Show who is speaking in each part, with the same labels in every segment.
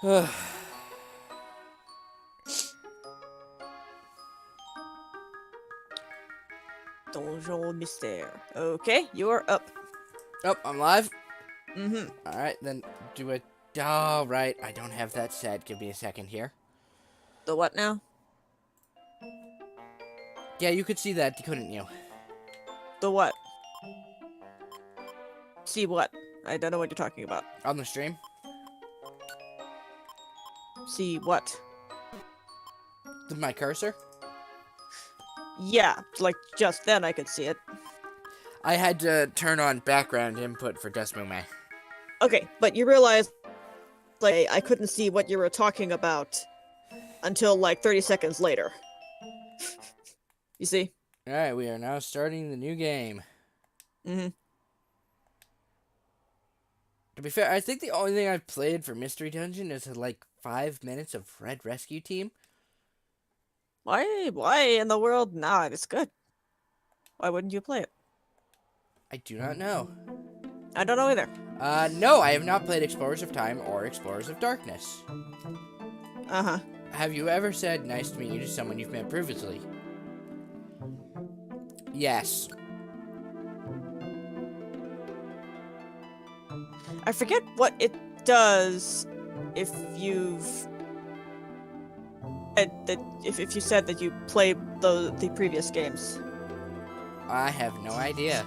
Speaker 1: Oh,
Speaker 2: Donjon Mystère. Okay, you're up.
Speaker 1: I'm live.
Speaker 2: Mm-hmm.
Speaker 1: All right, then do it. All right, I don't have that set. Give me a second here.
Speaker 2: The what now?
Speaker 1: Yeah, you could see that, couldn't you?
Speaker 2: The what? See what? I don't know what you're talking about.
Speaker 1: On the stream.
Speaker 2: See what?
Speaker 1: My cursor.
Speaker 2: Yeah, like just then I could see it.
Speaker 1: I had to turn on background input for Desmume.
Speaker 2: Okay, but you realize, like, I couldn't see what you were talking about until like 30 seconds later. You see?
Speaker 1: All right, we are now starting the new game.
Speaker 2: Mm-hmm.
Speaker 1: To be fair, I think the only thing I've played for Mystery Dungeon is like 5 minutes of Red Rescue Team.
Speaker 2: Why in the world? Nah, it's good. Why wouldn't you play it?
Speaker 1: I do not know.
Speaker 2: I don't know either.
Speaker 1: No, I have not played Explorers of Time or Explorers of Darkness.
Speaker 2: Uh-huh.
Speaker 1: Have you ever said nice to meet you to someone you've met previously? Yes.
Speaker 2: I forget what it does if you've if you said that you played the previous games.
Speaker 1: I have no idea.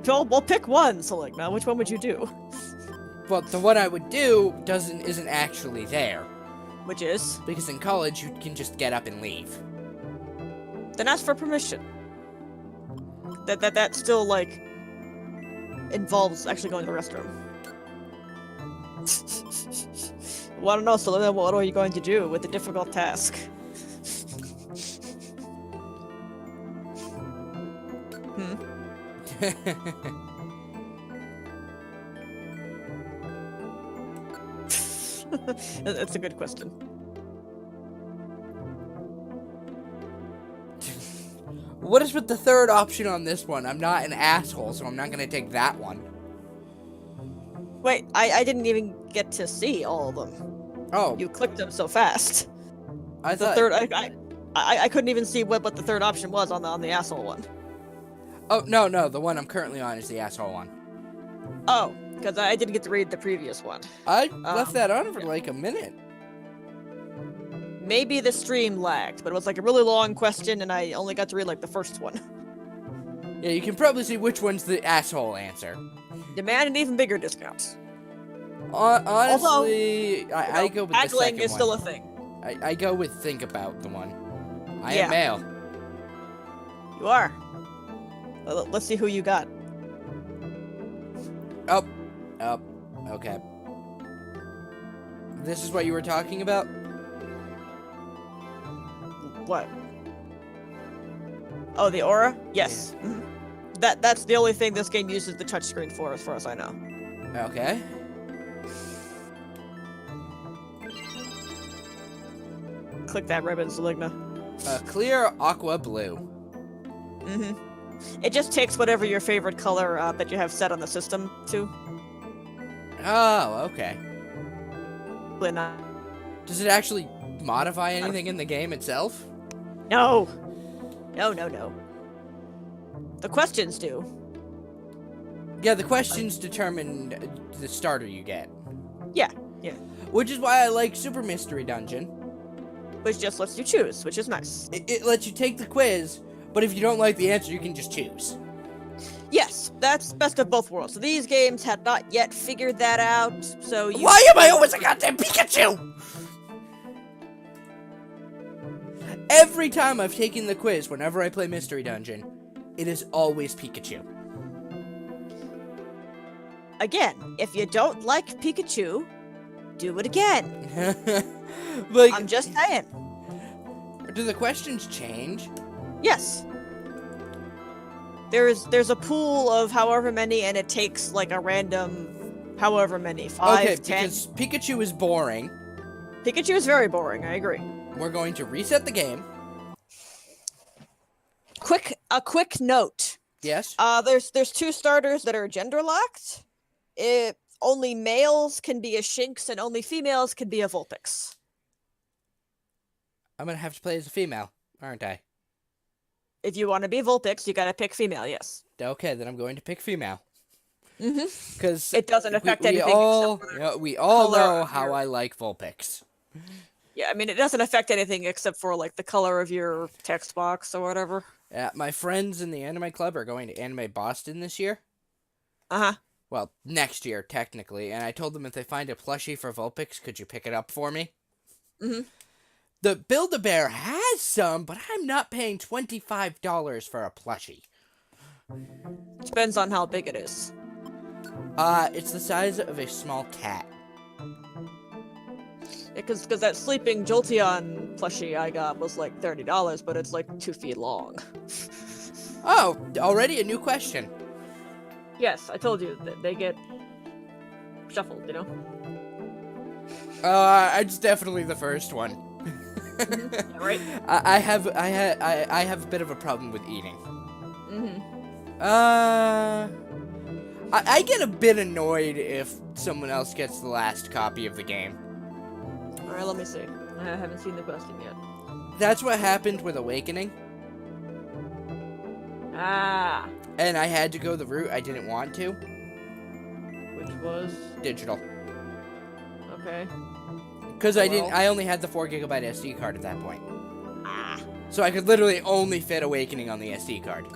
Speaker 2: Well, pick one. So like, now which one would you do?
Speaker 1: But the one I would do isn't actually there.
Speaker 2: Which is?
Speaker 1: Because in college, you can just get up and leave.
Speaker 2: Then ask for permission. That still like involves actually going to the restroom. Want to know? So then, what are you going to do with the difficult task? That's a good question.
Speaker 1: What is with the third option on this one? I'm not an asshole, so I'm not gonna take that one.
Speaker 2: Wait, I didn't even get to see all of them.
Speaker 1: Oh,
Speaker 2: You clicked them so fast.
Speaker 1: I
Speaker 2: The
Speaker 1: thought.
Speaker 2: third, I couldn't even see what the third option was on the asshole one.
Speaker 1: Oh no, the one I'm currently on is the asshole one.
Speaker 2: Oh, because I didn't get to read the previous one.
Speaker 1: I left that on for like a minute.
Speaker 2: Maybe the stream lagged, but it was like a really long question, and I only got to read like the first one.
Speaker 1: Yeah, you can probably see which one's the asshole answer.
Speaker 2: Demand an even bigger discount.
Speaker 1: Honestly, I go with the
Speaker 2: haggling
Speaker 1: second
Speaker 2: is
Speaker 1: one.
Speaker 2: still a thing.
Speaker 1: I go with think about the one. I
Speaker 2: Yeah.
Speaker 1: am male.
Speaker 2: You are. Let's see who you got.
Speaker 1: Oh, okay. This is what you were talking about?
Speaker 2: What? Oh, the aura? Yes. Mhm. That's the only thing this game uses the touchscreen for, as far as I know.
Speaker 1: Okay.
Speaker 2: Click that ribbon, Zaligna.
Speaker 1: Clear aqua blue.
Speaker 2: Mm-hmm. It just takes whatever your favorite color that you have set on the system to.
Speaker 1: Oh, okay.
Speaker 2: No.
Speaker 1: Does it actually modify anything in the game itself?
Speaker 2: No. The questions do.
Speaker 1: Yeah, the questions determine the starter you get.
Speaker 2: Yeah.
Speaker 1: Which is why I like Super Mystery Dungeon.
Speaker 2: Which just lets you choose, which is nice.
Speaker 1: It lets you take the quiz, but if you don't like the answer, you can just choose.
Speaker 2: Yes, that's best of both worlds. So these games had not yet figured that out, so you...
Speaker 1: Why am I always a goddamn Pikachu? Every time I've taken the quiz, whenever I play Mystery Dungeon, it is always Pikachu.
Speaker 2: Again, if you don't like Pikachu, do it again.
Speaker 1: Like,
Speaker 2: I'm just saying.
Speaker 1: do the questions change?
Speaker 2: Yes. There's a pool of however many, and it takes like a random however many. 5,
Speaker 1: Okay,
Speaker 2: 10.
Speaker 1: because Pikachu is boring.
Speaker 2: Pikachu is very boring, I agree.
Speaker 1: We're going to reset the game.
Speaker 2: A quick note.
Speaker 1: Yes?
Speaker 2: There's 2 starters that are gender locked. only males can be a Shinx and only females can be a Vulpix.
Speaker 1: I'm gonna have to play as a female, aren't I?
Speaker 2: If you want to be Vulpix, you gotta pick female, yes.
Speaker 1: Okay, then I'm going to pick female.
Speaker 2: Mm-hmm.
Speaker 1: Because
Speaker 2: It doesn't affect
Speaker 1: we
Speaker 2: anything
Speaker 1: all,
Speaker 2: except for
Speaker 1: you know, we all
Speaker 2: color
Speaker 1: know
Speaker 2: of
Speaker 1: how
Speaker 2: your-
Speaker 1: I like Vulpix.
Speaker 2: Yeah, I mean, it doesn't affect anything except for, like, the color of your text box or whatever.
Speaker 1: My friends in the anime club are going to Anime Boston this year.
Speaker 2: Uh-huh.
Speaker 1: Well, next year, technically. And I told them if they find a plushie for Vulpix, could you pick it up for me?
Speaker 2: Mm-hmm.
Speaker 1: The Build-A-Bear has some, but I'm not paying $25 for a plushie.
Speaker 2: Depends on how big it is.
Speaker 1: It's the size of a small cat.
Speaker 2: Because that sleeping Jolteon plushie I got was like $30, but it's like 2 feet long.
Speaker 1: Oh, already a new question.
Speaker 2: Yes, I told you that they get shuffled, you know?
Speaker 1: It's definitely the first one.
Speaker 2: Yeah, right?
Speaker 1: I have a bit of a problem with eating.
Speaker 2: Mm-hmm.
Speaker 1: I get a bit annoyed if someone else gets the last copy of the game.
Speaker 2: Alright, let me see. I haven't seen the question yet.
Speaker 1: That's what happened with Awakening,
Speaker 2: Ah,
Speaker 1: and I had to go the route I didn't want to.
Speaker 2: which was...
Speaker 1: Digital.
Speaker 2: Okay.
Speaker 1: Because
Speaker 2: Well.
Speaker 1: I only had the 4GB SD card at that point.
Speaker 2: Ah.
Speaker 1: So I could literally only fit Awakening on the SD card.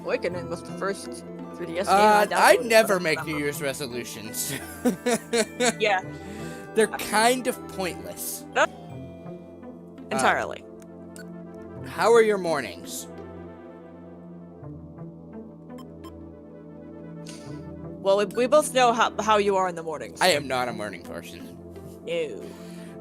Speaker 2: Awakening was the first 3DS game
Speaker 1: I
Speaker 2: downloaded,
Speaker 1: never
Speaker 2: but-
Speaker 1: make New Year's resolutions.
Speaker 2: Yeah,
Speaker 1: They're kind of pointless.
Speaker 2: entirely.
Speaker 1: How are your mornings?
Speaker 2: Well, we both know how you are in the mornings.
Speaker 1: I am not a morning person.
Speaker 2: No.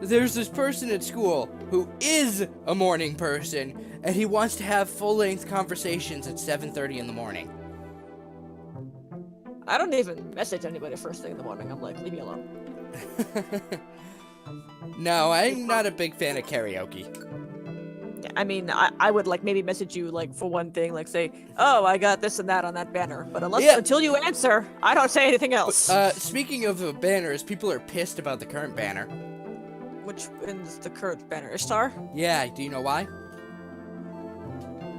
Speaker 1: There's this person at school who is a morning person, and he wants to have full-length conversations at 7:30 in the morning.
Speaker 2: I don't even message anybody first thing in the morning. I'm like, leave me alone.
Speaker 1: No, I'm not a big fan of karaoke.
Speaker 2: Yeah, I mean, I would like maybe message you like for one thing, like say, oh, I got this and that on that banner. But until you answer, I don't say anything else.
Speaker 1: Speaking of banners, people are pissed about the current banner.
Speaker 2: Which is the current banner? Ishtar?
Speaker 1: Yeah, do you know why?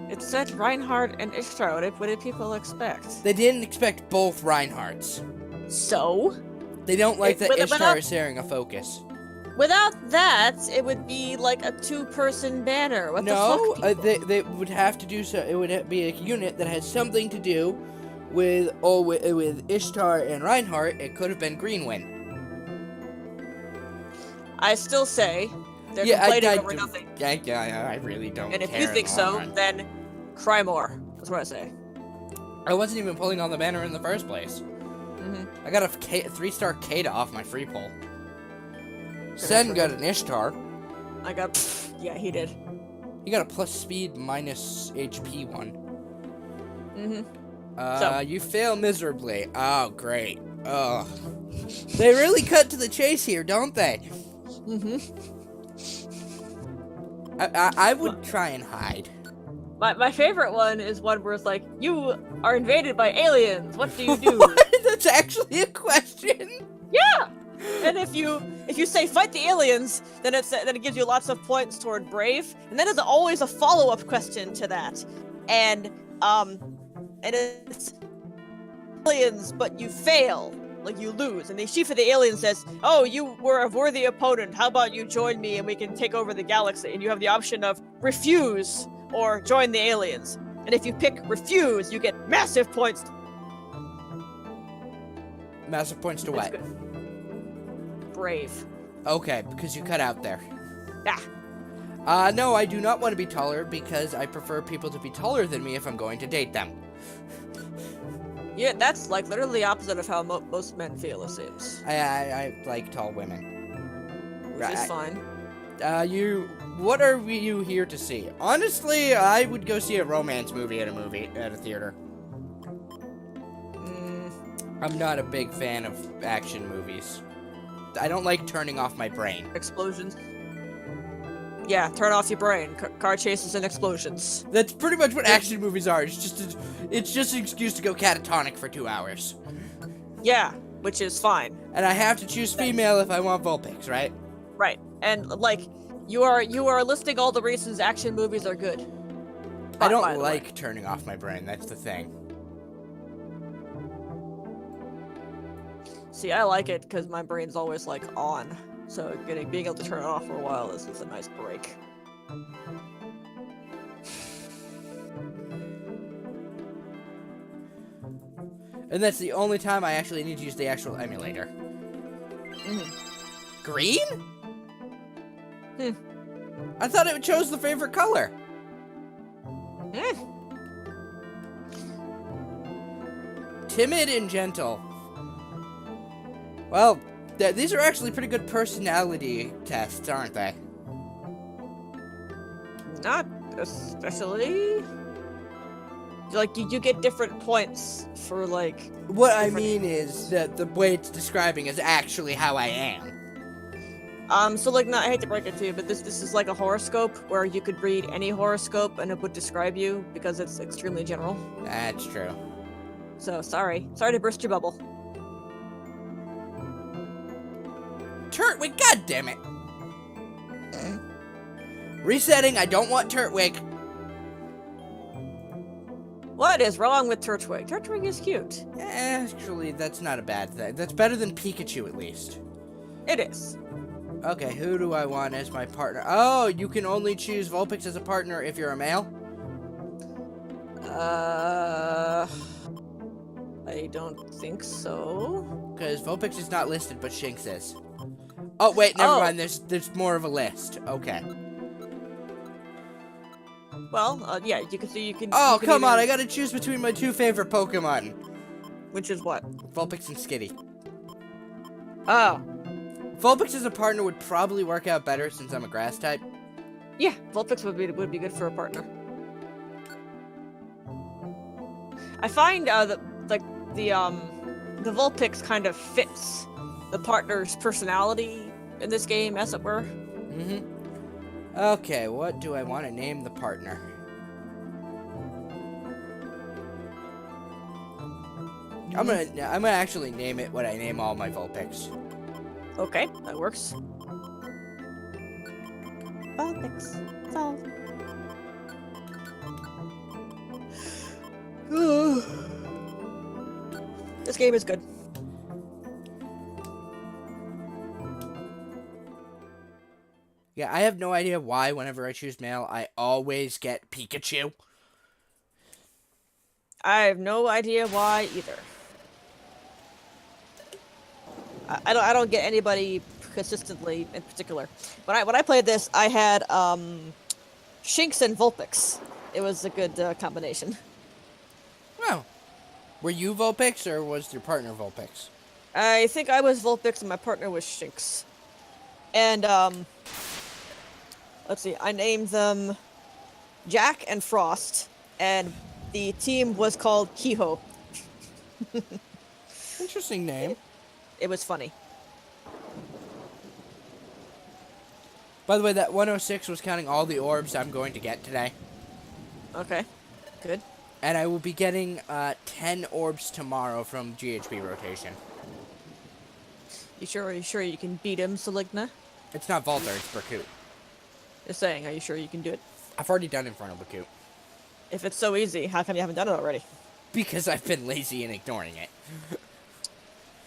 Speaker 2: It said Reinhardt and Ishtar. What did people expect?
Speaker 1: They didn't expect both Reinhardts.
Speaker 2: So?
Speaker 1: They don't like that
Speaker 2: Without-
Speaker 1: Ishtar is sharing a focus.
Speaker 2: Without that, it would be like a 2-person banner. What
Speaker 1: No,
Speaker 2: the fuck? People?
Speaker 1: they would have to do so. It would be a unit that has something to do with Ishtar and Reinhardt. It could have been Greenwind.
Speaker 2: I still say they're complaining over
Speaker 1: do-
Speaker 2: nothing.
Speaker 1: I really don't.
Speaker 2: And if
Speaker 1: care
Speaker 2: you
Speaker 1: in
Speaker 2: think
Speaker 1: the
Speaker 2: so,
Speaker 1: long run.
Speaker 2: then cry more. That's what I say.
Speaker 1: I wasn't even pulling on the banner in the first place.
Speaker 2: Mm-hmm.
Speaker 1: I got a 3-star Kata off my free pull. Sen got an Ishtar.
Speaker 2: I got. Yeah, he did.
Speaker 1: He got a plus speed minus HP one.
Speaker 2: Mm-hmm.
Speaker 1: You fail miserably. Oh, great. Ugh. They really cut to the chase here, don't they?
Speaker 2: Mm-hmm.
Speaker 1: I would try and hide.
Speaker 2: My favorite one is one where it's like, you are invaded by aliens. What do you do?
Speaker 1: That's actually a question.
Speaker 2: Yeah. And if you say fight the aliens, then it gives you lots of points toward brave, and then there's always a follow-up question to that, and it's aliens, but you fail, like you lose, and the chief of the aliens says, "Oh, you were a worthy opponent. How about you join me and we can take over the galaxy?" And you have the option of refuse or join the aliens, and if you pick refuse, you get massive points.
Speaker 1: Massive points to
Speaker 2: It's
Speaker 1: what?
Speaker 2: good. Brave.
Speaker 1: Okay, because you cut out there.
Speaker 2: Ah.
Speaker 1: No, I do not want to be taller because I prefer people to be taller than me if I'm going to date them.
Speaker 2: Yeah, that's like literally the opposite of how most men feel, it seems.
Speaker 1: I like tall women.
Speaker 2: Which is fine.
Speaker 1: What are you here to see? Honestly, I would go see a romance movie at a theater. I'm not a big fan of action movies. I don't like turning off my brain.
Speaker 2: Explosions. Yeah, turn off your brain. Car chases and explosions.
Speaker 1: That's pretty much what action movies are. It's just an excuse to go catatonic for 2 hours.
Speaker 2: Yeah, which is fine.
Speaker 1: And I have to choose female if I want Vulpix, right?
Speaker 2: Right. And like you are listing all the reasons action movies are good.
Speaker 1: I
Speaker 2: By
Speaker 1: don't
Speaker 2: the way.
Speaker 1: like turning off my brain. That's the thing.
Speaker 2: See, I like it because my brain's always like on. So being able to turn it off for a while is a nice break.
Speaker 1: And that's the only time I actually need to use the actual emulator. Green? I thought it chose the favorite color. Timid and gentle. Well, these are actually pretty good personality tests, aren't they?
Speaker 2: Not especially. Like you get different points for like.
Speaker 1: What I mean is that the way it's describing is actually how I am.
Speaker 2: So like, I hate to break it to you, but this is like a horoscope where you could read any horoscope and it would describe you because it's extremely general.
Speaker 1: That's true.
Speaker 2: So sorry to burst your bubble.
Speaker 1: Turtwig, goddammit! Resetting, I don't want Turtwig.
Speaker 2: What is wrong with Turtwig? Turtwig is cute.
Speaker 1: Actually, that's not a bad thing. That's better than Pikachu, at least.
Speaker 2: It is.
Speaker 1: Okay, who do I want as my partner? Oh, you can only choose Vulpix as a partner if you're a male?
Speaker 2: I don't think so.
Speaker 1: Because Vulpix is not listed, but Shinx is. Oh, wait, never mind. There's more of a list. Okay.
Speaker 2: Well, yeah, you can see you can.
Speaker 1: Oh,
Speaker 2: you can
Speaker 1: come on.
Speaker 2: either-
Speaker 1: I gotta choose between my two favorite Pokemon.
Speaker 2: Which is what?
Speaker 1: Vulpix and Skitty.
Speaker 2: Oh.
Speaker 1: Vulpix as a partner would probably work out better since I'm a grass type.
Speaker 2: Yeah, Vulpix would be good for a partner. I find the Vulpix kind of fits the partner's personality in this game, as it were.
Speaker 1: Okay, what do I want to name the partner? I'm gonna actually name it what I name all my Vulpix.
Speaker 2: Okay, that works. Vulpix. This game is good.
Speaker 1: Yeah, I have no idea why whenever I choose male, I always get Pikachu.
Speaker 2: I have no idea why either. I don't get anybody consistently in particular. When I played this, I had Shinx and Vulpix. It was a good combination.
Speaker 1: Well, were you Vulpix or was your partner Vulpix?
Speaker 2: I think I was Vulpix and my partner was Shinx. And let's see, I named them Jack and Frost, and the team was called Kehoe.
Speaker 1: Interesting name.
Speaker 2: It was funny.
Speaker 1: By the way, that 106 was counting all the orbs I'm going to get today.
Speaker 2: Okay, good.
Speaker 1: And I will be getting 10 orbs tomorrow from GHB rotation.
Speaker 2: You sure you can beat him, Saligna?
Speaker 1: It's not Volter, it's Berkut.
Speaker 2: Just saying, are you sure you can do it?
Speaker 1: I've already done Infernal Berkut.
Speaker 2: If it's so easy, how come you haven't done it already?
Speaker 1: Because I've been lazy and ignoring it.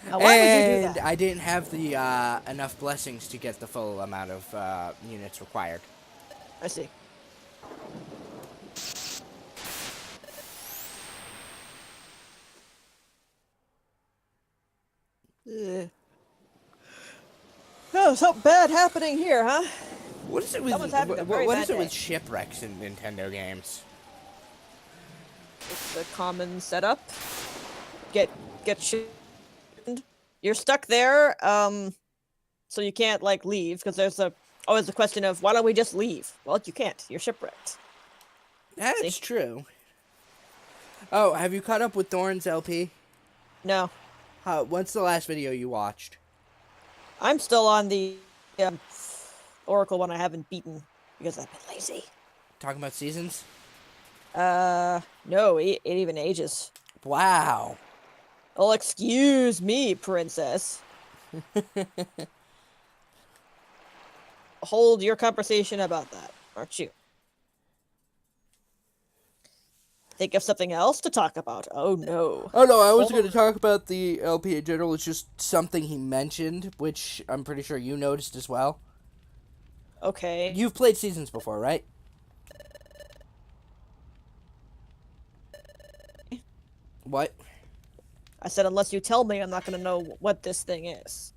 Speaker 2: Now, why would you do
Speaker 1: And
Speaker 2: that?
Speaker 1: I didn't have the enough blessings to get the full amount of units required.
Speaker 2: I see. Oh, something bad happening here, huh?
Speaker 1: What is it with
Speaker 2: Someone's having a very
Speaker 1: what
Speaker 2: bad
Speaker 1: is it
Speaker 2: day.
Speaker 1: with shipwrecks in Nintendo games?
Speaker 2: It's a common setup. Get shit. You're stuck there, so you can't like leave because there's always the question of why don't we just leave? Well, you can't. You're shipwrecked.
Speaker 1: That's
Speaker 2: See?
Speaker 1: true. Oh, have you caught up with Thorns LP?
Speaker 2: No,
Speaker 1: What's the last video you watched?
Speaker 2: I'm still on the Oracle one I haven't beaten because I've been lazy.
Speaker 1: Talking about seasons?
Speaker 2: No, it even ages.
Speaker 1: Wow.
Speaker 2: Oh, excuse me, princess. Hold your conversation about that, aren't you? Think of something else to talk about. Oh no.
Speaker 1: Oh no, I was going to
Speaker 2: Hold-
Speaker 1: talk about the LP in general. It's just something he mentioned, which I'm pretty sure you noticed as well.
Speaker 2: Okay.
Speaker 1: You've played Seasons before, right? What?
Speaker 2: I said, unless you tell me, I'm not gonna know what this thing is.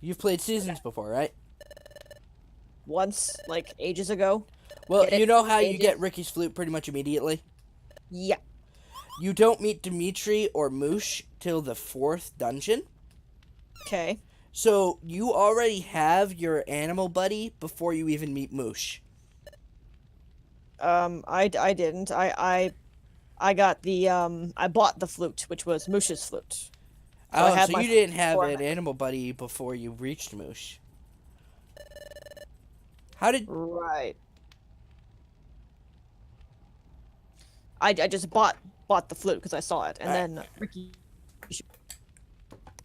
Speaker 1: You've played Seasons before, right?
Speaker 2: Once, like ages ago.
Speaker 1: Well,
Speaker 2: Get it?
Speaker 1: you know how you
Speaker 2: Ages?
Speaker 1: get Ricky's flute pretty much immediately?
Speaker 2: Yeah.
Speaker 1: You don't meet Dimitri or Moosh till the 4th dungeon.
Speaker 2: Okay.
Speaker 1: So you already have your animal buddy before you even meet Moosh.
Speaker 2: I didn't. I got the I bought the flute, which was Moosh's flute. So I
Speaker 1: Oh,
Speaker 2: had
Speaker 1: so
Speaker 2: my
Speaker 1: you didn't have
Speaker 2: before I
Speaker 1: an
Speaker 2: met-
Speaker 1: animal buddy before you reached Moosh. How did...
Speaker 2: Right. I just bought the flute because I saw it, and then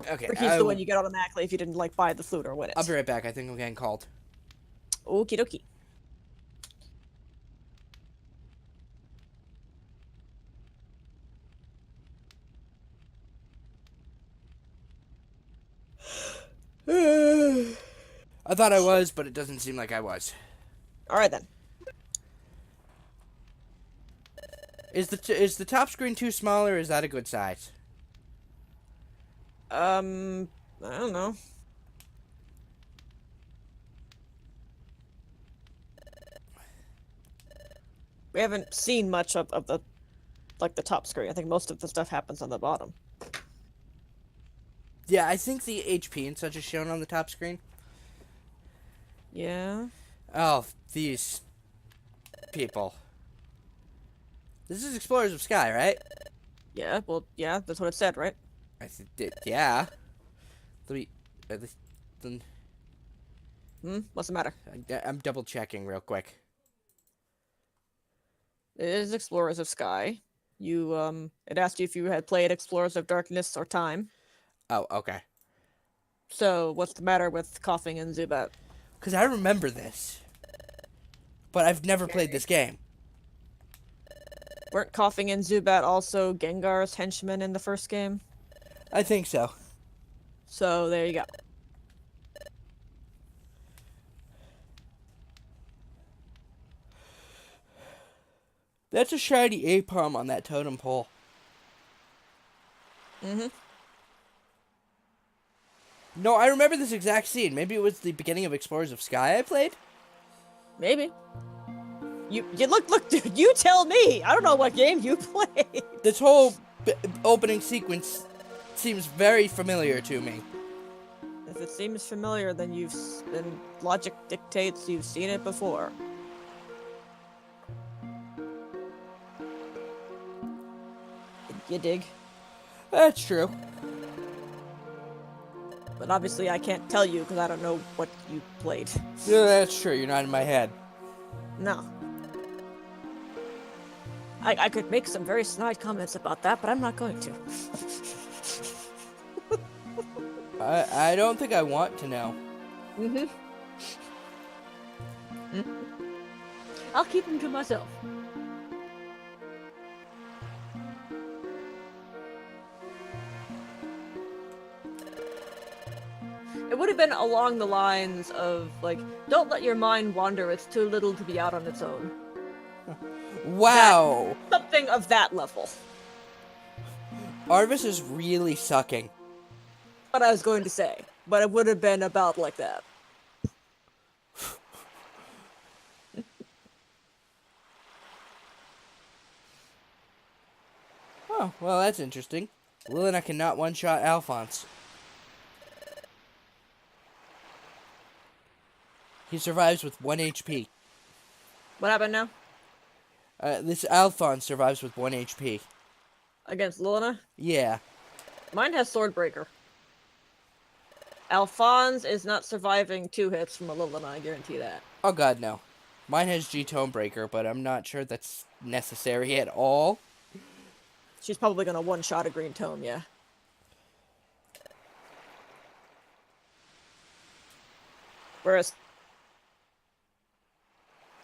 Speaker 1: Okay,
Speaker 2: Ricky's the one you get automatically if you didn't like buy the flute or win it.
Speaker 1: I'll be right back. I think I'm getting called.
Speaker 2: Okie dokie.
Speaker 1: I thought I was, but it doesn't seem like I was.
Speaker 2: All right then.
Speaker 1: Is the top screen too small, or is that a good size?
Speaker 2: I don't know. We haven't seen much of the like the top screen. I think most of the stuff happens on the bottom.
Speaker 1: Yeah, I think the HP and such is shown on the top screen.
Speaker 2: Yeah.
Speaker 1: Oh, these people. This is Explorers of Sky, right?
Speaker 2: Yeah. Well, yeah. That's what it said, right?
Speaker 1: I think yeah. Let me at least then
Speaker 2: What's the matter?
Speaker 1: I'm double checking real quick.
Speaker 2: It is Explorers of Sky. You it asked you if you had played Explorers of Darkness or Time.
Speaker 1: Oh, okay.
Speaker 2: So what's the matter with Coughing and Zubat?
Speaker 1: Because I remember this, but I've never played this game.
Speaker 2: Weren't Coughing and Zubat also Gengar's henchmen in the first game?
Speaker 1: I think so.
Speaker 2: So there you go.
Speaker 1: That's a shiny Apom on that totem pole.
Speaker 2: Mm-hmm.
Speaker 1: No, I remember this exact scene. Maybe it was the beginning of Explorers of Sky I played?
Speaker 2: Maybe. You look, dude. You tell me. I don't know what game you played.
Speaker 1: This whole opening sequence seems very familiar to me.
Speaker 2: If it seems familiar, then then logic dictates you've seen it before. You dig?
Speaker 1: That's true.
Speaker 2: But obviously, I can't tell you because I don't know what you played.
Speaker 1: Yeah, that's true. You're not in my head.
Speaker 2: No. I could make some very snide comments about that, but I'm not going to.
Speaker 1: I don't think I want to know.
Speaker 2: Mm-hmm. I'll keep them to myself. It would have been along the lines of, like, don't let your mind wander, it's too little to be out on its own.
Speaker 1: Wow.
Speaker 2: Something of that level.
Speaker 1: Arvis is really sucking.
Speaker 2: What I was going to say. But it would have been about like that.
Speaker 1: Oh, well, that's interesting. Lilina cannot one-shot Alphonse. He survives with 1 HP.
Speaker 2: What happened now?
Speaker 1: This Alphonse survives with 1 HP.
Speaker 2: Against Luna?
Speaker 1: Yeah.
Speaker 2: Mine has Swordbreaker. Alphonse is not surviving 2 hits from a Lilina, I guarantee that.
Speaker 1: Oh god, no. Mine has G-Tone Breaker, but I'm not sure that's necessary at all.
Speaker 2: She's probably gonna one-shot a green tome, yeah. Whereas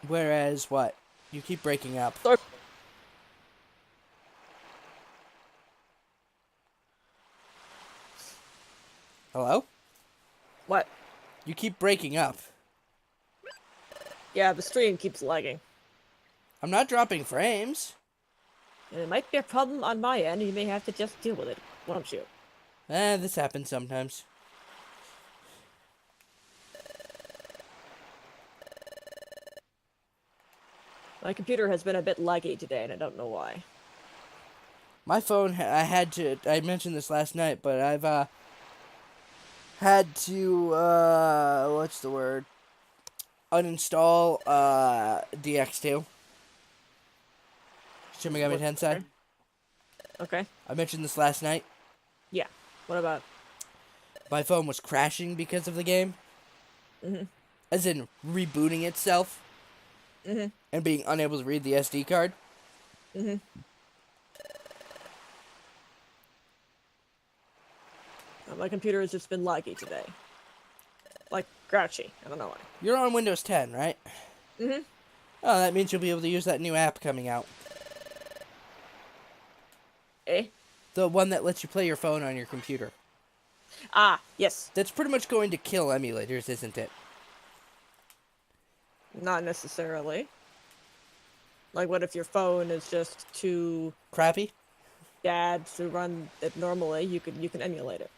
Speaker 1: Whereas what? You keep breaking up. Hello?
Speaker 2: what?
Speaker 1: You keep breaking up.
Speaker 2: Yeah, the stream keeps lagging.
Speaker 1: I'm not dropping frames.
Speaker 2: And it might be a problem on my end. You may have to just deal with it, won't you?
Speaker 1: This happens sometimes.
Speaker 2: My computer has been a bit laggy today, and I don't know why.
Speaker 1: My phone, I mentioned this last night, but I've, had to, what's the word? Uninstall, DX2. Shin Megami Tensei.
Speaker 2: Okay.
Speaker 1: I mentioned this last night.
Speaker 2: Yeah. What about?
Speaker 1: My phone was crashing because of the game.
Speaker 2: Mm-hmm.
Speaker 1: As in, rebooting itself.
Speaker 2: Mm-hmm.
Speaker 1: And being unable to read the SD card.
Speaker 2: Mm-hmm. My computer has just been laggy today. Like, grouchy. I don't know why.
Speaker 1: You're on Windows 10, right?
Speaker 2: Mm-hmm.
Speaker 1: Oh, that means you'll be able to use that new app coming out.
Speaker 2: Eh?
Speaker 1: The one that lets you play your phone on your computer.
Speaker 2: Ah, yes.
Speaker 1: That's pretty much going to kill emulators, isn't it?
Speaker 2: Not necessarily. Like, what if your phone is just too
Speaker 1: Crappy?
Speaker 2: bad to run it normally? You can emulate it.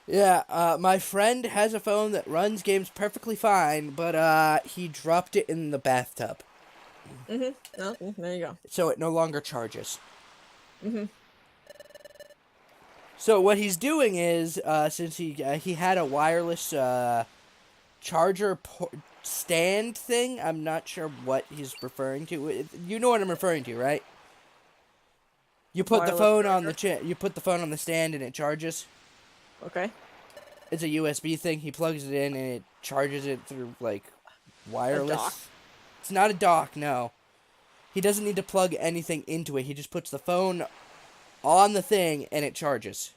Speaker 1: Yeah, my friend has a phone that runs games perfectly fine, but he dropped it in the bathtub.
Speaker 2: Mm-hmm. Oh, there you go.
Speaker 1: So it no longer charges.
Speaker 2: Mm-hmm.
Speaker 1: So what he's doing is, since he had a wireless charger stand thing, I'm not sure what he's referring to. You know what I'm referring to, right? You put
Speaker 2: Wireless
Speaker 1: the phone
Speaker 2: charger?
Speaker 1: on the you put the phone on the stand and it charges.
Speaker 2: Okay.
Speaker 1: It's a USB thing. He plugs it in and it charges it through like wireless.
Speaker 2: A dock?
Speaker 1: It's not a dock, no. He doesn't need to plug anything into it. He just puts the phone on the thing and it charges.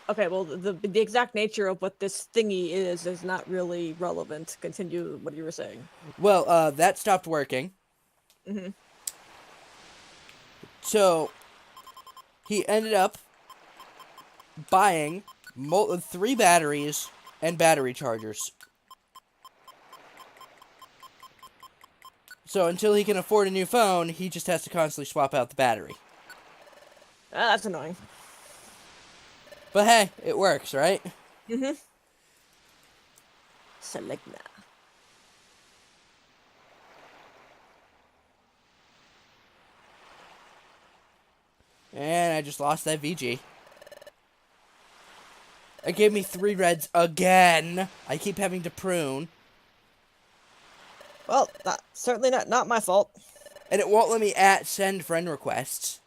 Speaker 2: Okay, well, the exact nature of what this thingy is not really relevant. Continue what you were saying.
Speaker 1: Well, that stopped working.
Speaker 2: Mm-hmm.
Speaker 1: So, he ended up buying 3 batteries and battery chargers. So, until he can afford a new phone, he just has to constantly swap out the battery.
Speaker 2: That's annoying.
Speaker 1: But hey, it works, right?
Speaker 2: Mm-hmm. Selegna.
Speaker 1: And I just lost that VG. It gave me 3 reds again. I keep having to prune.
Speaker 2: Well, certainly not my fault.
Speaker 1: And it won't let me send friend requests.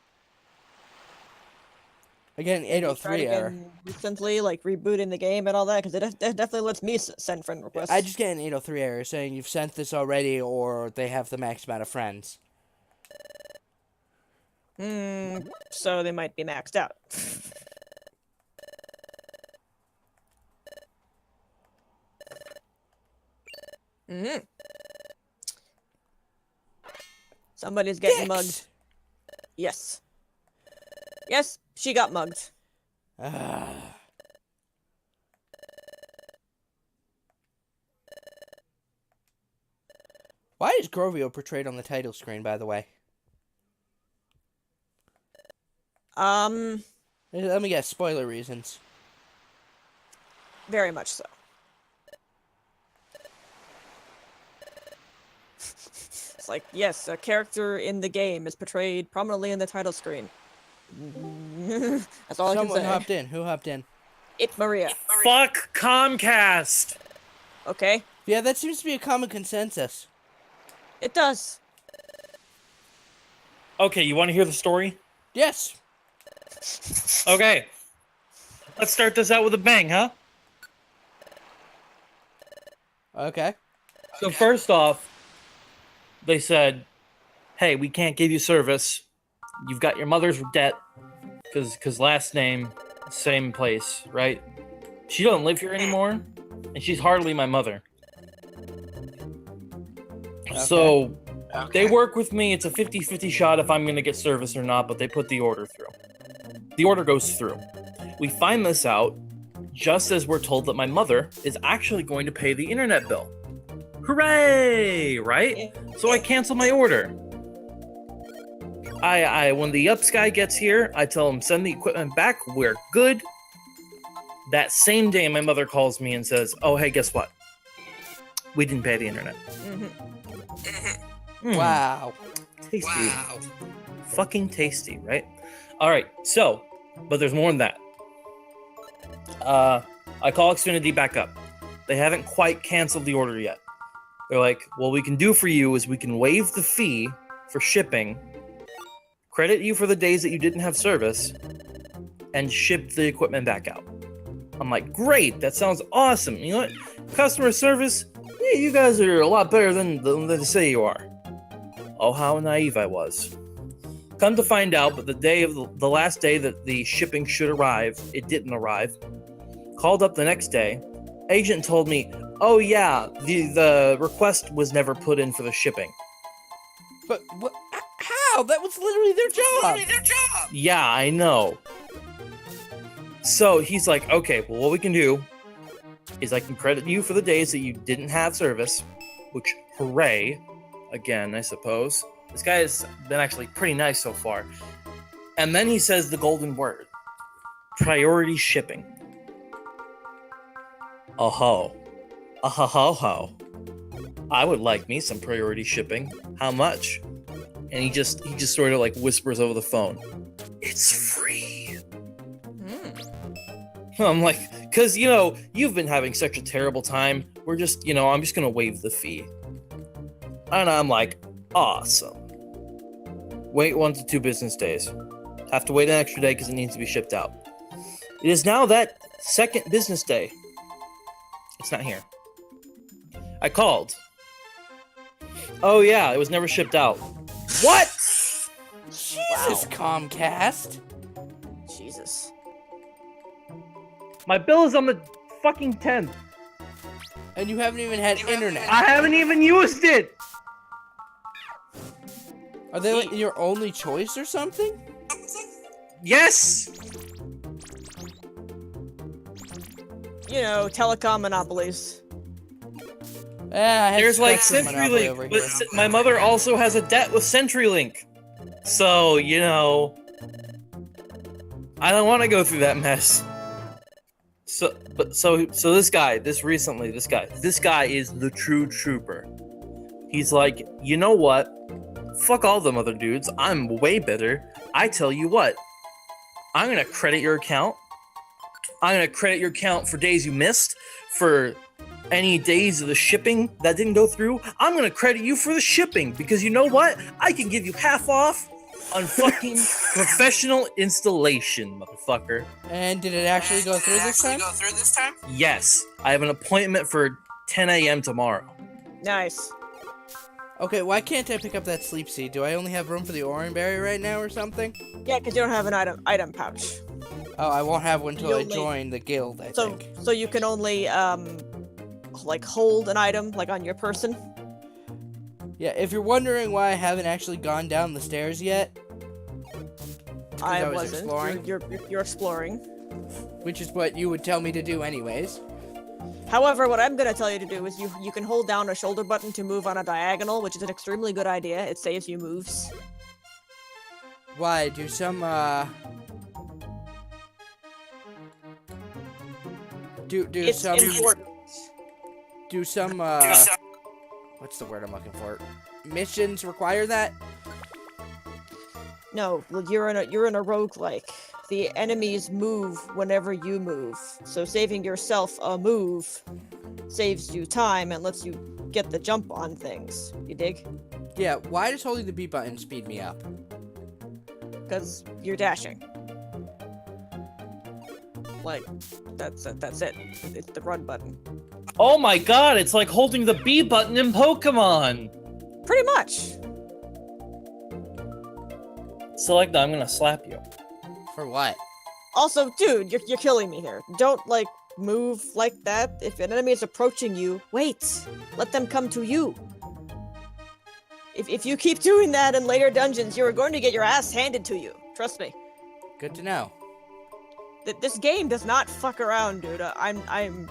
Speaker 1: Again, 803 error.
Speaker 2: Recently, like rebooting the game and all that, because it definitely lets me send friend requests.
Speaker 1: I just get an 803 error saying you've sent this already or they have the max amount of friends.
Speaker 2: So they might be maxed out. Mm-hmm. Somebody's getting mugged. Yes. Yes, she got mugged.
Speaker 1: Why is Grovio portrayed on the title screen, by the way? Let me guess, spoiler reasons.
Speaker 2: Very much so. It's like, yes, a character in the game is portrayed prominently in the title screen. That's all I can say.
Speaker 1: Someone hopped in. Who hopped in?
Speaker 2: It's Maria.
Speaker 3: Fuck Comcast!
Speaker 2: Okay.
Speaker 1: Yeah, that seems to be a common consensus.
Speaker 2: It does.
Speaker 3: Okay, you want to hear the story?
Speaker 1: Yes.
Speaker 3: Okay. Let's start this out with a bang, huh?
Speaker 1: Okay.
Speaker 3: So first off, they said, hey, we can't give you service you've got your mother's debt, because last name, same place, right? She doesn't live here anymore, and she's hardly my mother. So they work with me. It's a 50-50 shot if I'm going to get service or not, but they put the order through. The order goes through. We find this out just as we're told that my mother is actually going to pay the internet bill. Hooray! Right? So I cancel my order. I when the Ups guy gets here, I tell him send the equipment back. We're good. That same day, my mother calls me and says, "Oh, hey, guess what? We didn't pay the internet."
Speaker 1: Wow.
Speaker 3: Tasty. Wow. Fucking tasty, right? All right. So, but there's more than that. I call Xfinity back up. They haven't quite canceled the order yet. They're like, "What we can do for you is we can waive the fee for shipping, credit you for the days that you didn't have service, and ship the equipment back out." I'm like, "Great, that sounds awesome. You know what? Customer service, yeah, you guys are a lot better than they say you are." Oh, how naive I was. Come to find out, but the last day that the shipping should arrive, it didn't arrive. Called up the next day. Agent told me, "Oh yeah, the request was never put in for the shipping."
Speaker 1: But what? How? That was literally their job.
Speaker 3: Yeah, I know. So he's like, "Okay, well, what we can do is I can credit you for the days that you didn't have service," which, hooray, again, I suppose. This guy has been actually pretty nice so far. And then he says the golden word: priority shipping. Oh ho. Oh-ho-ho-ho. I would like me some priority shipping. How much? And he just sort of like whispers over the phone, "It's free." I'm like, because, you've been having such a terrible time. We're just, I'm just going to waive the fee. And I'm like, awesome. Wait 1 to 2 business days. Have to wait an extra day because it needs to be shipped out. It is now that second business day. It's not here. I called. Oh yeah, it was never shipped out. What?
Speaker 1: Jesus, Comcast.
Speaker 2: Jesus.
Speaker 3: My bill is on the fucking 10th.
Speaker 1: And you haven't even had internet.
Speaker 3: I haven't even used it.
Speaker 1: Are they like your only choice or something?
Speaker 3: Yes.
Speaker 2: Telecom monopolies.
Speaker 3: There's like CenturyLink, but my mother also has a debt with CenturyLink. So, I don't want to go through that mess. So this guy is the true trooper. He's like, "You know what? Fuck all them other dudes. I'm way better. I tell you what. I'm going to credit your account. I'm going to credit your account for days you missed, for any days of the shipping that didn't go through. I'm going to credit you for the shipping because you know what? I can give you half off on fucking professional installation, motherfucker."
Speaker 1: And did it actually go through this time?
Speaker 3: Yes. I have an appointment for 10 a.m. tomorrow.
Speaker 2: Nice.
Speaker 1: Okay, why can't I pick up that sleep seed? Do I only have room for the oranberry right now or something?
Speaker 2: Yeah, because you don't have an item pouch.
Speaker 1: Oh, I won't have one until I join the guild, I think.
Speaker 2: So you can only, hold an item, on your person?
Speaker 1: Yeah, if you're wondering why I haven't actually gone down the stairs yet,
Speaker 2: I
Speaker 1: was
Speaker 2: wasn't.
Speaker 1: exploring.
Speaker 2: You're exploring.
Speaker 1: Which is what you would tell me to do anyways.
Speaker 2: However, what I'm going to tell you to do is you can hold down a shoulder button to move on a diagonal, which is an extremely good idea. It saves you moves.
Speaker 1: Why? Do some,
Speaker 2: It's important.
Speaker 1: Do some, what's the word I'm looking for? Missions require that?
Speaker 2: No, you're in a roguelike. The enemies move whenever you move. So saving yourself a move saves you time and lets you get the jump on things. You dig?
Speaker 1: Yeah, why does holding the B button speed me up?
Speaker 2: Because you're dashing. That's it. It's the run button.
Speaker 3: Oh my god, it's like holding the B button in Pokemon!
Speaker 2: Pretty much.
Speaker 3: Select, I'm gonna slap you.
Speaker 1: For what?
Speaker 2: Also, dude, you're killing me here. Don't, like, move like that. If an enemy is approaching you, wait. Let them come to you. If you keep doing that in later dungeons, you're going to get your ass handed to you. Trust me.
Speaker 1: Good to know.
Speaker 2: This game does not fuck around, dude. I'm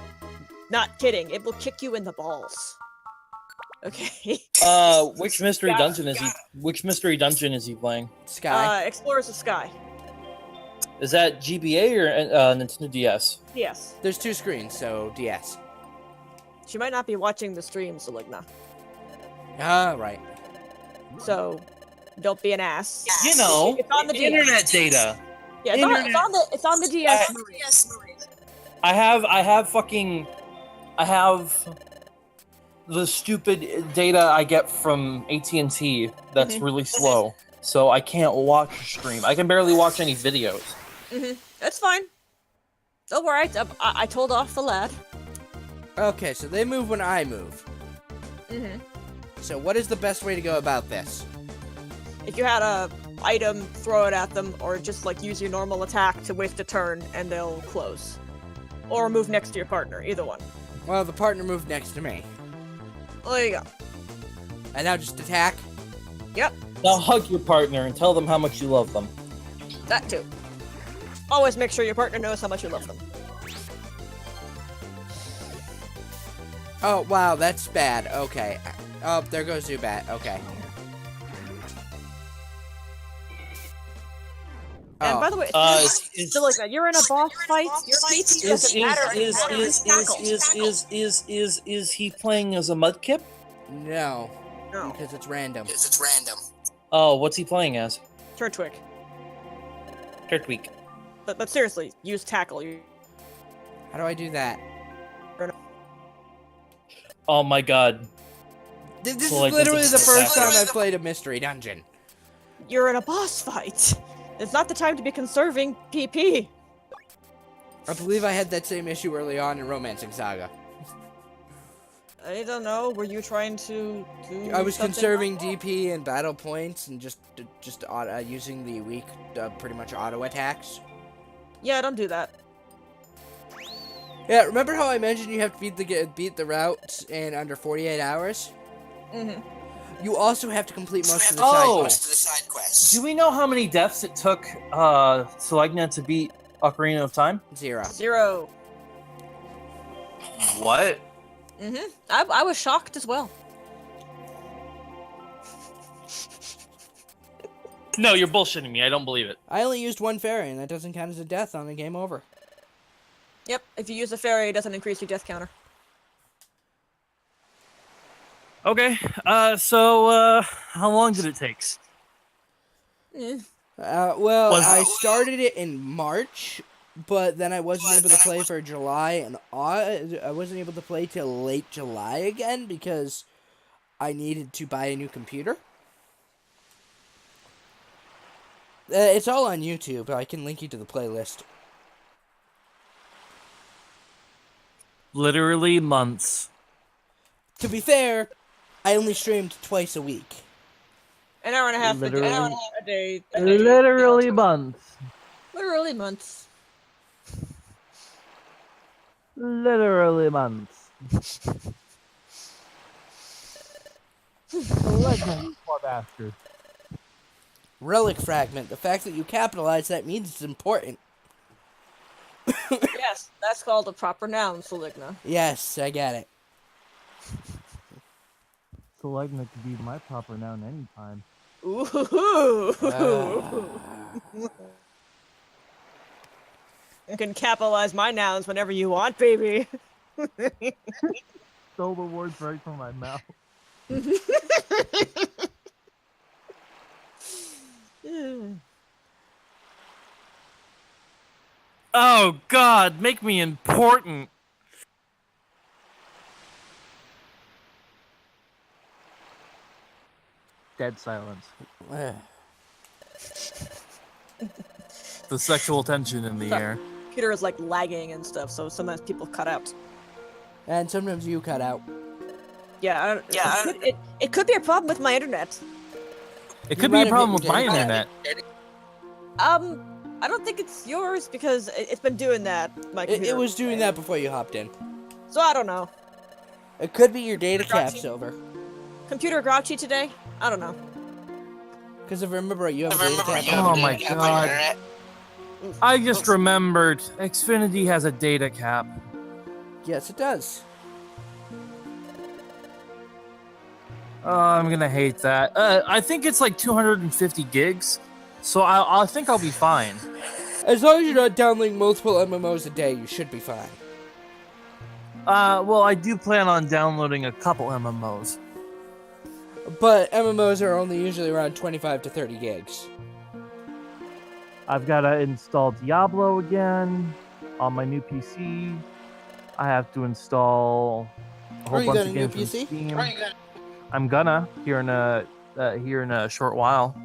Speaker 2: not kidding. It will kick you in the balls. Okay.
Speaker 3: Which mystery dungeon is he? Which mystery dungeon is he playing?
Speaker 1: Sky.
Speaker 2: Explorers of Sky.
Speaker 3: Is that GBA or Nintendo DS?
Speaker 2: Yes.
Speaker 1: There's 2 screens, so DS.
Speaker 2: She might not be watching the stream, Seligna.
Speaker 1: Ah, right.
Speaker 2: So, don't be an ass.
Speaker 3: You know,
Speaker 2: It's on the DS.
Speaker 3: internet data.
Speaker 2: Yeah, it's on the DS. Maria.
Speaker 3: I have the stupid data I get from AT&T that's really slow, so I can't watch stream. I can barely watch any videos.
Speaker 2: That's fine. Don't worry, I told off the lad.
Speaker 1: Okay, so they move when I move. So what is the best way to go about this?
Speaker 2: If you had a item, throw it at them, or just like use your normal attack to waste a turn and they'll close. Or move next to your partner, either one.
Speaker 1: Well, the partner moved next to me.
Speaker 2: There you go.
Speaker 1: And now just attack?
Speaker 2: Yep,
Speaker 3: Now hug your partner and tell them how much you love them.
Speaker 2: that too. Always make sure your partner knows how much you love them.
Speaker 1: Oh, wow, that's bad. Okay. Oh, there goes Zubat. Okay.
Speaker 2: And by the way, still like that. You're in a boss fight. Your PP doesn't matter anymore.
Speaker 3: Is he playing as a Mudkip?
Speaker 1: No,
Speaker 2: No,
Speaker 1: because it's random.
Speaker 3: Oh, what's he playing as?
Speaker 2: Turtwig.
Speaker 3: Turtweak.
Speaker 2: But seriously, use tackle.
Speaker 1: How do I do that?
Speaker 3: Oh my god.
Speaker 1: This is
Speaker 3: Well, I
Speaker 1: literally
Speaker 3: did
Speaker 1: the
Speaker 3: this
Speaker 1: first time
Speaker 3: after.
Speaker 1: I've played a mystery dungeon.
Speaker 2: You're in a boss fight. It's not the time to be conserving PP.
Speaker 1: I believe I had that same issue early on in Romancing Saga.
Speaker 2: I don't know. Were you trying to do?
Speaker 1: I was
Speaker 2: something?
Speaker 1: conserving DP and battle points and just using the weak, pretty much auto attacks.
Speaker 2: Yeah, don't do that.
Speaker 1: Yeah, remember how I mentioned you have to beat the route in under 48 hours? You also have to complete most of the side quests.
Speaker 3: Do we know how many deaths it took Selegna to beat Ocarina of Time?
Speaker 1: 0.
Speaker 2: 0.
Speaker 3: What?
Speaker 2: I was shocked as well.
Speaker 3: No, you're bullshitting me. I don't believe it.
Speaker 1: I only used 1 fairy, and that doesn't count as a death on a game over.
Speaker 2: Yep. If you use a fairy, it doesn't increase your death counter.
Speaker 3: Okay. So how long did it take?
Speaker 1: Well, I started it in March, but then I wasn't able to play for July, and I wasn't able to play till late July again because I needed to buy a new computer. It's all on YouTube. I can link you to the playlist.
Speaker 3: Literally months.
Speaker 1: To be fair, I only streamed twice a week.
Speaker 2: An hour and a half
Speaker 4: Literally.
Speaker 2: a day.
Speaker 4: Literally months.
Speaker 2: Literally months.
Speaker 4: Literally months. Legend, poor bastard.
Speaker 1: Relic fragment. The fact that you capitalize that means it's important.
Speaker 2: Yes, that's called a proper noun, Seligna.
Speaker 1: Yes, I get it.
Speaker 4: Selegna could be my proper noun anytime.
Speaker 2: Ooh. You can capitalize my nouns whenever you want, baby.
Speaker 4: Stole the words right from my mouth.
Speaker 3: Oh God, make me important.
Speaker 4: Dead silence.
Speaker 3: The sexual tension in the air.
Speaker 2: Computer is like lagging and stuff, so sometimes people cut out.
Speaker 1: And sometimes you cut out.
Speaker 2: Yeah, it could be a problem with my internet.
Speaker 3: It could
Speaker 1: might
Speaker 3: be a
Speaker 1: have
Speaker 3: problem
Speaker 1: hit
Speaker 3: with my
Speaker 1: me.
Speaker 3: internet.
Speaker 2: I don't think it's yours because it's been doing that. My
Speaker 1: It
Speaker 2: computer.
Speaker 1: was doing that before you hopped in.
Speaker 2: So I don't know.
Speaker 1: It could be your data cap,
Speaker 2: Grouchy.
Speaker 1: Silver.
Speaker 2: Computer grouchy today? I don't know.
Speaker 1: Because if I remember right, you have a data cap.
Speaker 3: Oh my god. I just remembered. Xfinity has a data cap.
Speaker 1: Yes, it does.
Speaker 3: Oh, I'm gonna hate that. I think it's like 250 gigs, so I think I'll be fine.
Speaker 1: As long as you're not downloading multiple MMOs a day, you should be fine.
Speaker 3: Well, I do plan on downloading a couple MMOs.
Speaker 1: But MMOs are only usually around 25 to 30 gigs.
Speaker 4: I've got to install Diablo again on my new PC. I have to install a whole
Speaker 1: you
Speaker 4: bunch
Speaker 1: got
Speaker 4: of
Speaker 1: a new
Speaker 4: games from
Speaker 1: PC?
Speaker 4: Steam. I'm gonna here in a short while.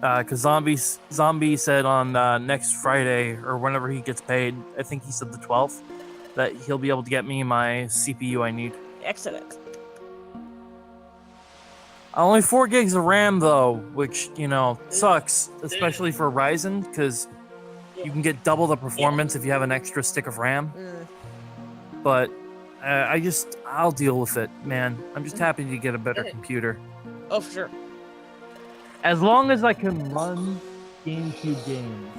Speaker 4: Because Zombie said on next Friday or whenever he gets paid, I think he said the 12th, that he'll be able to get me my CPU I need.
Speaker 2: Excellent.
Speaker 3: Only 4 gigs of RAM though, which sucks, especially for Ryzen, because you can get double the performance if you have an extra stick of RAM. But I'll deal with it, man. I'm just happy to get a better computer.
Speaker 2: Oh, for sure.
Speaker 4: As long as I can run GameCube games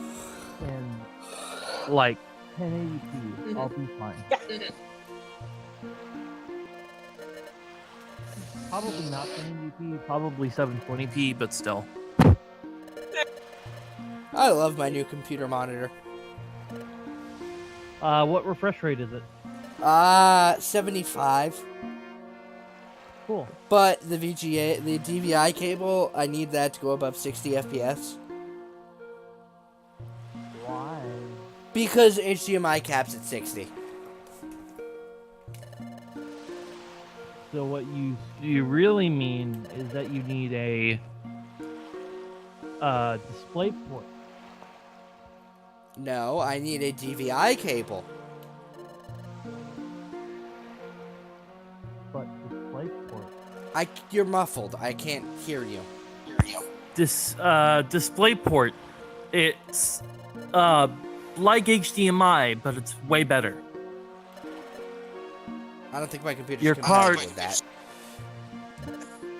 Speaker 4: in like 1080p, I'll be fine.
Speaker 2: Yeah.
Speaker 4: Probably not 1080p, probably
Speaker 3: 720p, but still.
Speaker 1: I love my new computer monitor.
Speaker 4: What refresh rate is it?
Speaker 1: 75.
Speaker 4: Cool.
Speaker 1: But the DVI cable, I need that to go above 60 FPS.
Speaker 4: Why?
Speaker 1: Because HDMI caps at 60.
Speaker 4: So what you really mean is that you need a display port.
Speaker 1: No, I need a DVI cable.
Speaker 4: But display port.
Speaker 1: You're muffled. I can't hear you.
Speaker 3: This DisplayPort, it's like HDMI, but it's way better.
Speaker 1: I don't think my computer's
Speaker 3: Your
Speaker 1: compatible
Speaker 3: card-
Speaker 1: with that.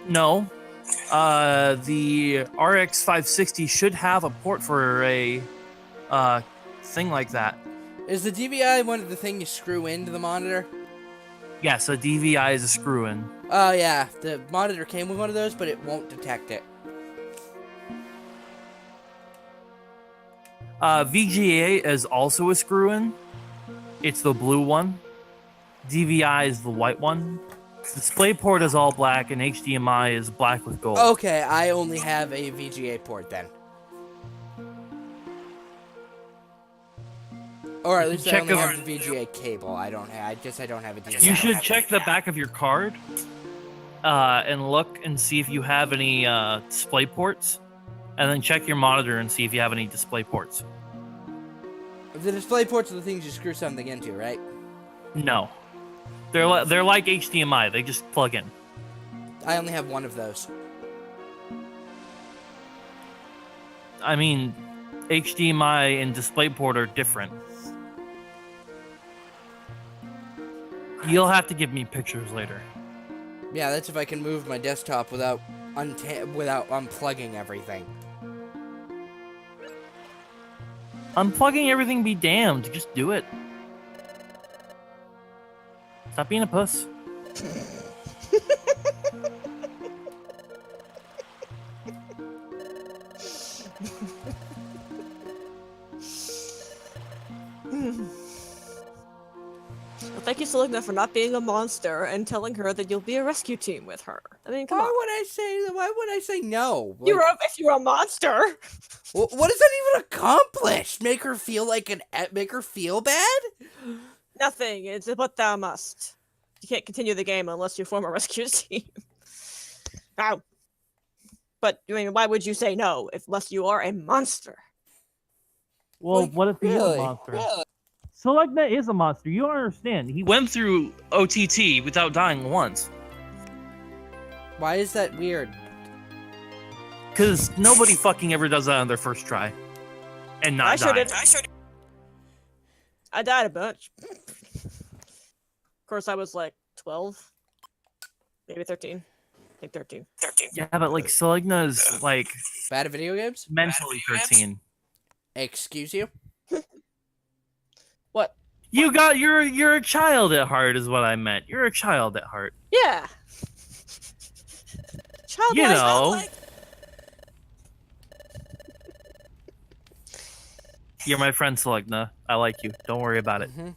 Speaker 3: No, the RX 560 should have a port for a thing like that.
Speaker 1: Is the DVI one of the things you screw into the monitor?
Speaker 3: Yes, a DVI is a screw-in.
Speaker 1: Oh yeah, the monitor came with one of those, but it won't detect it.
Speaker 3: VGA is also a screw-in. It's the blue one. DVI is the white one. DisplayPort is all black, and HDMI is black with gold.
Speaker 1: Okay, I only have a VGA port then. Or at least I
Speaker 3: Check
Speaker 1: only
Speaker 3: if-
Speaker 1: have the VGA cable. I don't have a DVI.
Speaker 3: You should check the back of your card and look and see if you have any display ports, and then check your monitor and see if you have any display ports.
Speaker 1: The display ports are the things you screw something into, right?
Speaker 3: No, they're like HDMI. They just plug in.
Speaker 1: I only have one of those.
Speaker 3: I mean, HDMI and DisplayPort are different. You'll have to give me pictures later.
Speaker 1: Yeah, that's if I can move my desktop without unplugging everything.
Speaker 3: Unplugging everything be damned. Just do it. Stop being a puss.
Speaker 2: Well, thank you, Selena, for not being a monster and telling her that you'll be a rescue team with her. I mean, come
Speaker 1: Why
Speaker 2: on.
Speaker 1: would I say no?
Speaker 2: If you're a monster.
Speaker 1: What does that even accomplish? Make her feel bad?
Speaker 2: Nothing. It's what thou must. You can't continue the game unless you form a rescue team. Ow. But, I mean, why would you say no unless you are a monster?
Speaker 4: Well,
Speaker 1: Like,
Speaker 4: what if he is
Speaker 1: really?
Speaker 4: a monster? Selegna is a monster. You don't understand.
Speaker 3: He went through OTT without dying once.
Speaker 1: Why is that weird?
Speaker 4: Because nobody fucking ever does that on their first try. And not
Speaker 2: I sure
Speaker 4: die.
Speaker 2: did. I died a bunch. Of course, I was like 12, maybe 13. I think 13.
Speaker 4: Yeah, but like Seligna is like
Speaker 1: Bad at video games?
Speaker 4: mentally 13.
Speaker 1: Excuse you?
Speaker 2: What?
Speaker 4: You're a child at heart is what I meant. You're a child at heart.
Speaker 2: Yeah. Childlike.
Speaker 4: You know. You're my friend, Seligna. I like you. Don't worry about it.
Speaker 1: Hmm.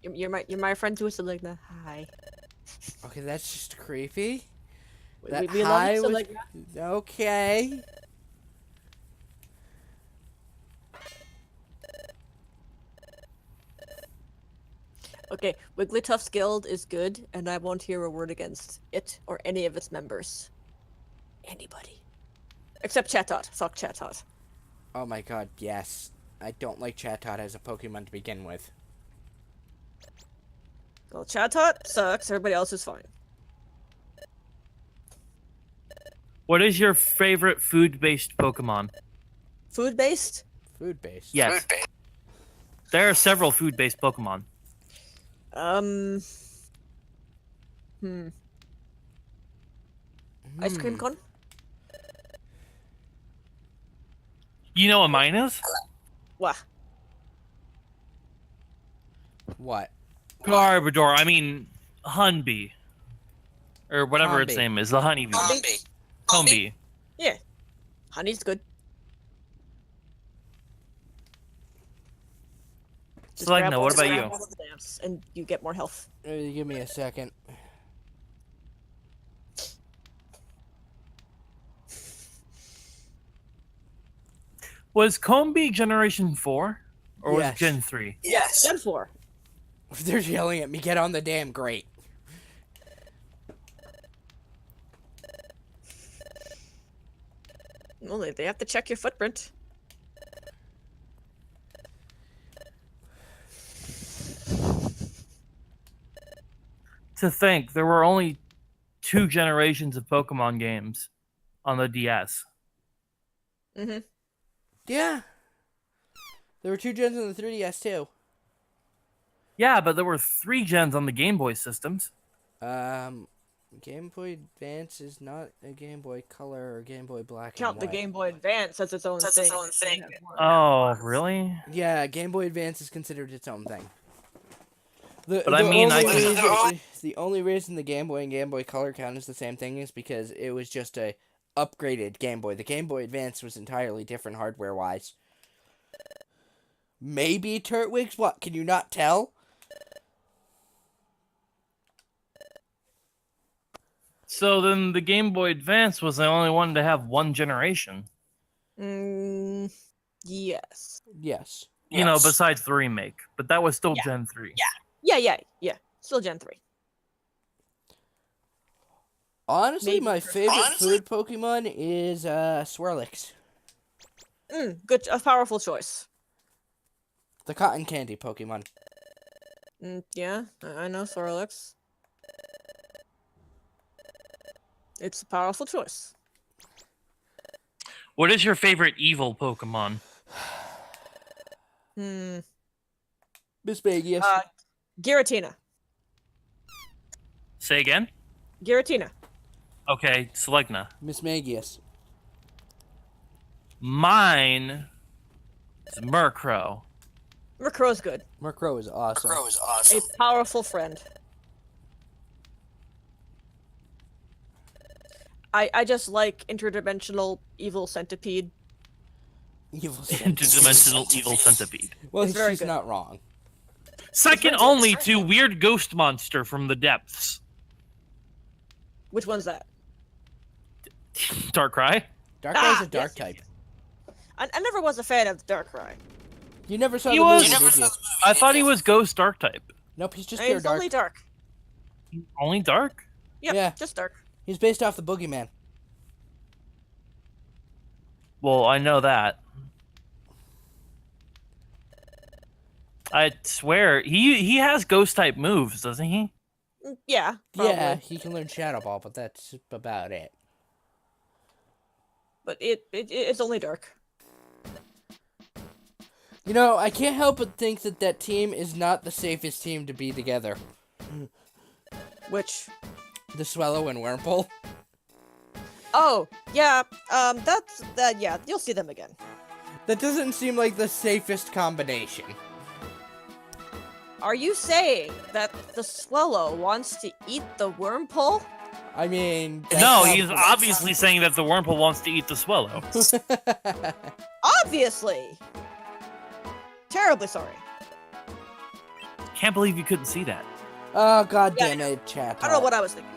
Speaker 2: You're my friend too, Seligna. Hi.
Speaker 1: Okay, that's just creepy.
Speaker 2: We
Speaker 1: That
Speaker 2: love
Speaker 1: hi
Speaker 2: you,
Speaker 1: was-
Speaker 2: Seligna.
Speaker 1: Okay.
Speaker 2: Okay, Wigglytuff's guild is good, and I won't hear a word against it or any of its members. Anybody. Except Chatot. Fuck Chatot.
Speaker 1: Oh my god, yes. I don't like Chatot as a Pokemon to begin with.
Speaker 2: Well, Chatot sucks, everybody else is fine.
Speaker 4: What is your favorite food-based Pokemon?
Speaker 2: Food-based?
Speaker 1: Food-based.
Speaker 4: Yes. There are several food-based Pokemon.
Speaker 2: Ice cream
Speaker 1: Hmm.
Speaker 2: cone?
Speaker 4: You know what mine is?
Speaker 2: Wah.
Speaker 1: What?
Speaker 4: Garbodor. I mean, Hunbee. Or whatever its
Speaker 1: Combee.
Speaker 4: name is. The honeybee. Combee.
Speaker 2: Yeah. Honey's good. Just
Speaker 4: Seligna,
Speaker 2: grab
Speaker 4: what
Speaker 2: all-
Speaker 4: about
Speaker 2: grab
Speaker 4: you?
Speaker 2: all the dance and you get more health.
Speaker 1: Give me a second.
Speaker 4: Was Combee Generation 4? Or was
Speaker 1: Yes.
Speaker 4: it Gen 3?
Speaker 2: Yes. Gen 4.
Speaker 1: They're yelling at me, get on the damn grate.
Speaker 2: Well, they have to check your footprint.
Speaker 4: To think, there were only 2 generations of Pokemon games on the DS.
Speaker 2: Mm-hmm.
Speaker 1: Yeah. There were 2 gens on the 3DS too.
Speaker 4: Yeah, but there were 3 gens on the Game Boy systems.
Speaker 1: Game Boy Advance is not a Game Boy Color or Game Boy Black
Speaker 2: Count
Speaker 1: and
Speaker 2: the
Speaker 1: White.
Speaker 2: Game Boy Advance as its own thing.
Speaker 4: Oh, really?
Speaker 1: Yeah, Game Boy Advance is considered its own thing.
Speaker 4: But I mean,
Speaker 1: the only reason the Game Boy and Game Boy Color count as the same thing is because it was just a upgraded Game Boy. The Game Boy Advance was entirely different hardware-wise. Maybe Turtwigs? What, can you not tell?
Speaker 4: So then the Game Boy Advance was the only one to have 1 generation.
Speaker 2: Yes.
Speaker 1: Yes.
Speaker 4: You know, besides the remake. But that was still
Speaker 2: Yeah.
Speaker 4: Gen 3.
Speaker 2: Yeah. Still Gen 3.
Speaker 1: Honestly,
Speaker 2: Maybe
Speaker 1: my
Speaker 2: for-
Speaker 1: favorite food Pokemon is Swirlix.
Speaker 2: Good, a powerful choice.
Speaker 1: The cotton candy Pokemon.
Speaker 2: Yeah, I know Sorlex. It's a powerful choice.
Speaker 4: What is your favorite evil Pokemon?
Speaker 1: Miss Magius.
Speaker 2: Giratina.
Speaker 4: Say again?
Speaker 2: Giratina.
Speaker 4: Okay, Seligna.
Speaker 1: Miss Magius.
Speaker 4: Mine is Murkrow.
Speaker 2: Murkrow's good.
Speaker 1: Murkrow is awesome.
Speaker 2: A powerful friend. I just like interdimensional evil centipede.
Speaker 1: Evil
Speaker 4: Interdimensional evil centipede.
Speaker 1: Well,
Speaker 2: It's very
Speaker 1: she's
Speaker 2: good.
Speaker 1: not wrong.
Speaker 4: Second only to Weird Ghost Monster from the depths.
Speaker 2: Which one's that?
Speaker 4: Darkrai?
Speaker 1: Darkrai's a
Speaker 2: yes,
Speaker 1: dark
Speaker 2: yes,
Speaker 1: type.
Speaker 2: I never was a fan of Darkrai.
Speaker 1: You never saw
Speaker 4: He
Speaker 1: the
Speaker 4: was-
Speaker 1: movie, did you?
Speaker 4: I thought he was Ghost Dark type.
Speaker 1: Nope, he's just
Speaker 2: And
Speaker 1: pure
Speaker 2: it's
Speaker 1: dark.
Speaker 2: only dark.
Speaker 4: Only Dark?
Speaker 2: Yep,
Speaker 1: Yeah.
Speaker 2: just dark.
Speaker 1: He's based off the Boogeyman.
Speaker 4: Well, I know that. I swear, he has Ghost type moves, doesn't he?
Speaker 2: Yeah. Probably.
Speaker 1: Yeah, he can learn Shadow Ball, but that's about it.
Speaker 2: but it's only dark.
Speaker 1: You know, I can't help but think that that team is not the safest team to be together.
Speaker 2: Which?
Speaker 1: The Swellow and Wurmple.
Speaker 2: Oh, yeah. That's that. Yeah, you'll see them again.
Speaker 1: That doesn't seem like the safest combination.
Speaker 2: Are you saying that the Swellow wants to eat the Wurmple?
Speaker 1: I mean...
Speaker 4: No, he's obviously saying that the Wurmple wants to eat the Swellow.
Speaker 2: Obviously. Terribly sorry.
Speaker 4: Can't believe you couldn't see that.
Speaker 1: Oh, god
Speaker 2: Yeah,
Speaker 1: damn it, chat.
Speaker 2: I don't know what I was thinking.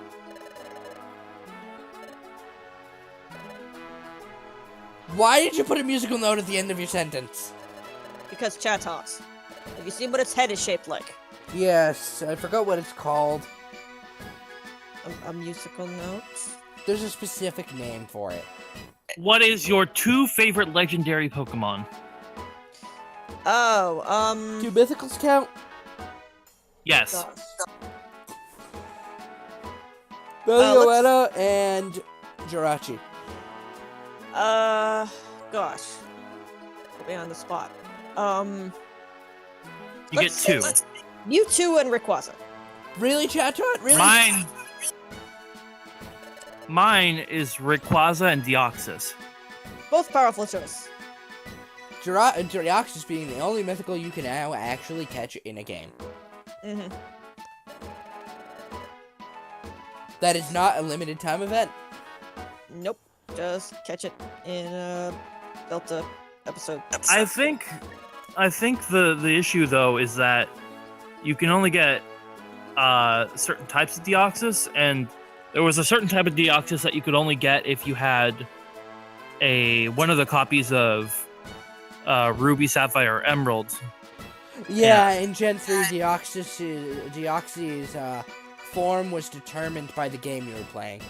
Speaker 1: Why did you put a musical note at the end of your sentence?
Speaker 2: Because chat talks. Have you seen what its head is shaped like?
Speaker 1: Yes, I forgot what it's called.
Speaker 2: A musical note?
Speaker 1: There's a specific name for it.
Speaker 4: What is your 2 favorite legendary Pokemon?
Speaker 2: Oh,
Speaker 1: Do mythicals count?
Speaker 4: Yes.
Speaker 1: Meloetta and Jirachi.
Speaker 2: Gosh. Put me on the spot.
Speaker 4: You get 2.
Speaker 2: Mewtwo and Rayquaza.
Speaker 1: Really, Chatot? Really?
Speaker 4: Mine is Rayquaza and Deoxys.
Speaker 2: Both powerful choice.
Speaker 1: Deoxys being the only mythical you can now actually catch in a game.
Speaker 2: Mm-hmm.
Speaker 1: That is not a limited time event.
Speaker 2: Nope. Just catch it in a Delta episode.
Speaker 4: I think the issue though is that you can only get certain types of Deoxys, and there was a certain type of Deoxys that you could only get if you had one of the copies of Ruby, Sapphire, or Emerald.
Speaker 1: Yeah, in Gen 3, Deoxys' form was determined by the game you were playing.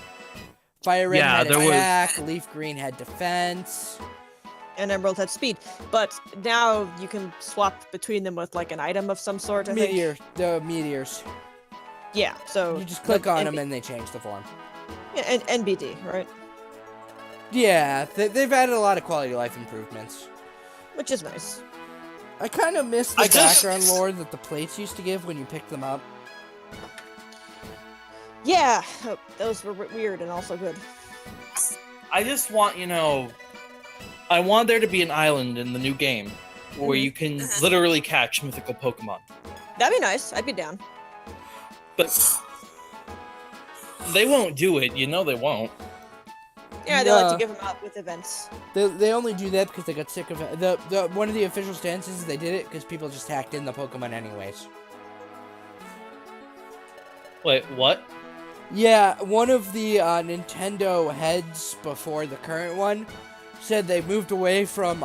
Speaker 1: Fire Red had attack, Leaf Green had defense.
Speaker 2: And Emerald had speed. But now you can swap between them with like an item of some sort, I think.
Speaker 1: The meteors.
Speaker 2: Yeah, so...
Speaker 1: You just click on them and they change the form.
Speaker 2: Yeah, and NBD, right?
Speaker 1: Yeah, they've added a lot of quality of life improvements.
Speaker 2: Which is nice.
Speaker 1: I kind of miss the background lore that the plates used to give when you picked them up.
Speaker 2: Yeah, those were weird and also good.
Speaker 3: I just want, I want there to be an island in the new game where you can literally catch mythical Pokemon.
Speaker 2: That'd be nice. I'd be down.
Speaker 3: But they won't do it. You know they won't.
Speaker 2: Yeah, they like to give them out with events.
Speaker 1: They only do that because they got sick of it. One of the official stances is they did it because people just hacked in the Pokemon anyways.
Speaker 3: Wait, what?
Speaker 1: Yeah, one of the Nintendo heads before the current one said they moved away from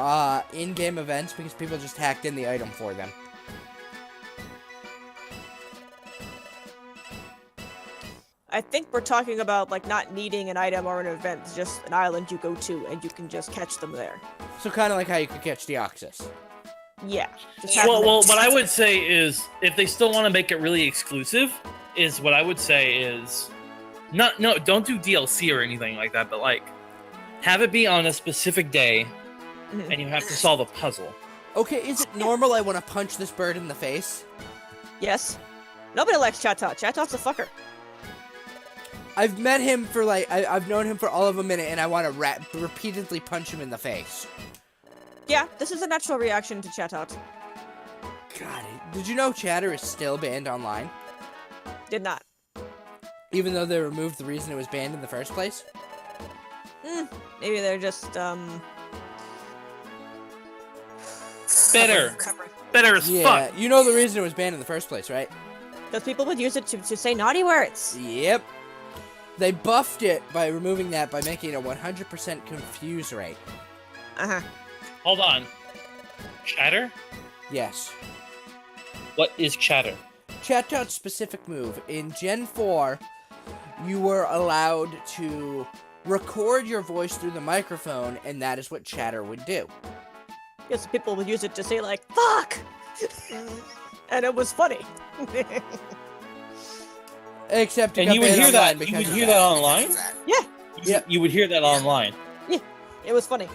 Speaker 1: in-game events because people just hacked in the item for them.
Speaker 2: I think we're talking about like not needing an item or an event, just an island you go to and you can just catch them there.
Speaker 1: So kind of like how you could catch Deoxys.
Speaker 2: Yeah.
Speaker 3: Well, what I would say is, if they still want to make it really exclusive, what I would say is, don't do DLC or anything like that, but like, have it be on a specific day, and you have to solve a puzzle.
Speaker 1: Okay, is it normal I want to punch this bird in the face?
Speaker 2: Yes. Nobody likes Chatot. Chatot's a fucker.
Speaker 1: I've met him for like, I've known him for all of a minute, and I want to repeatedly punch him in the face.
Speaker 2: Yeah, this is a natural reaction to Chatot.
Speaker 1: God, did you know Chatter is still banned online?
Speaker 2: Did not.
Speaker 1: Even though they removed the reason it was banned in the first place?
Speaker 2: Maybe they're just,
Speaker 3: Better as
Speaker 1: Yeah,
Speaker 3: fuck.
Speaker 1: you know the reason it was banned in the first place, right?
Speaker 2: because people would use it to say naughty words.
Speaker 1: Yep. They buffed it by removing that by making it a 100% confuse rate.
Speaker 2: Uh-huh.
Speaker 3: Hold on. Chatter?
Speaker 1: Yes.
Speaker 3: What is chatter?
Speaker 1: Chatot's specific move. In Gen 4, you were allowed to record your voice through the microphone, and that is what chatter would do.
Speaker 2: Yes, people would use it to say like, fuck! And it was funny.
Speaker 1: Except
Speaker 3: And you would hear that. You would hear that online.
Speaker 2: Yeah.
Speaker 1: Yeah.
Speaker 3: You would hear that online.
Speaker 2: Yeah, It was funny.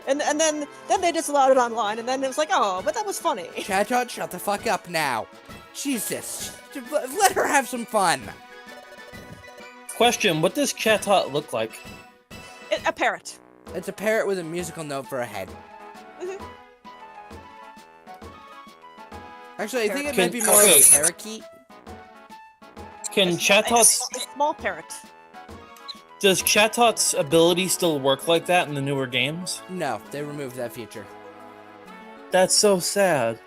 Speaker 2: And then they disallowed it online, and then it was like, oh, but that was funny.
Speaker 1: Chatot, shut the fuck up now. Jesus. Let her have some fun.
Speaker 3: Question, what does Chatot look like?
Speaker 2: A parrot.
Speaker 1: It's a parrot with a musical note for a head.
Speaker 2: Mhm.
Speaker 1: Actually, I think it
Speaker 3: Can-
Speaker 1: might be more of
Speaker 3: okay.
Speaker 1: a parakeet.
Speaker 3: Can Chatot's...
Speaker 2: A small parrot.
Speaker 3: Does Chatot's ability still work like that in the newer games?
Speaker 1: No, they removed that feature.
Speaker 3: That's so sad.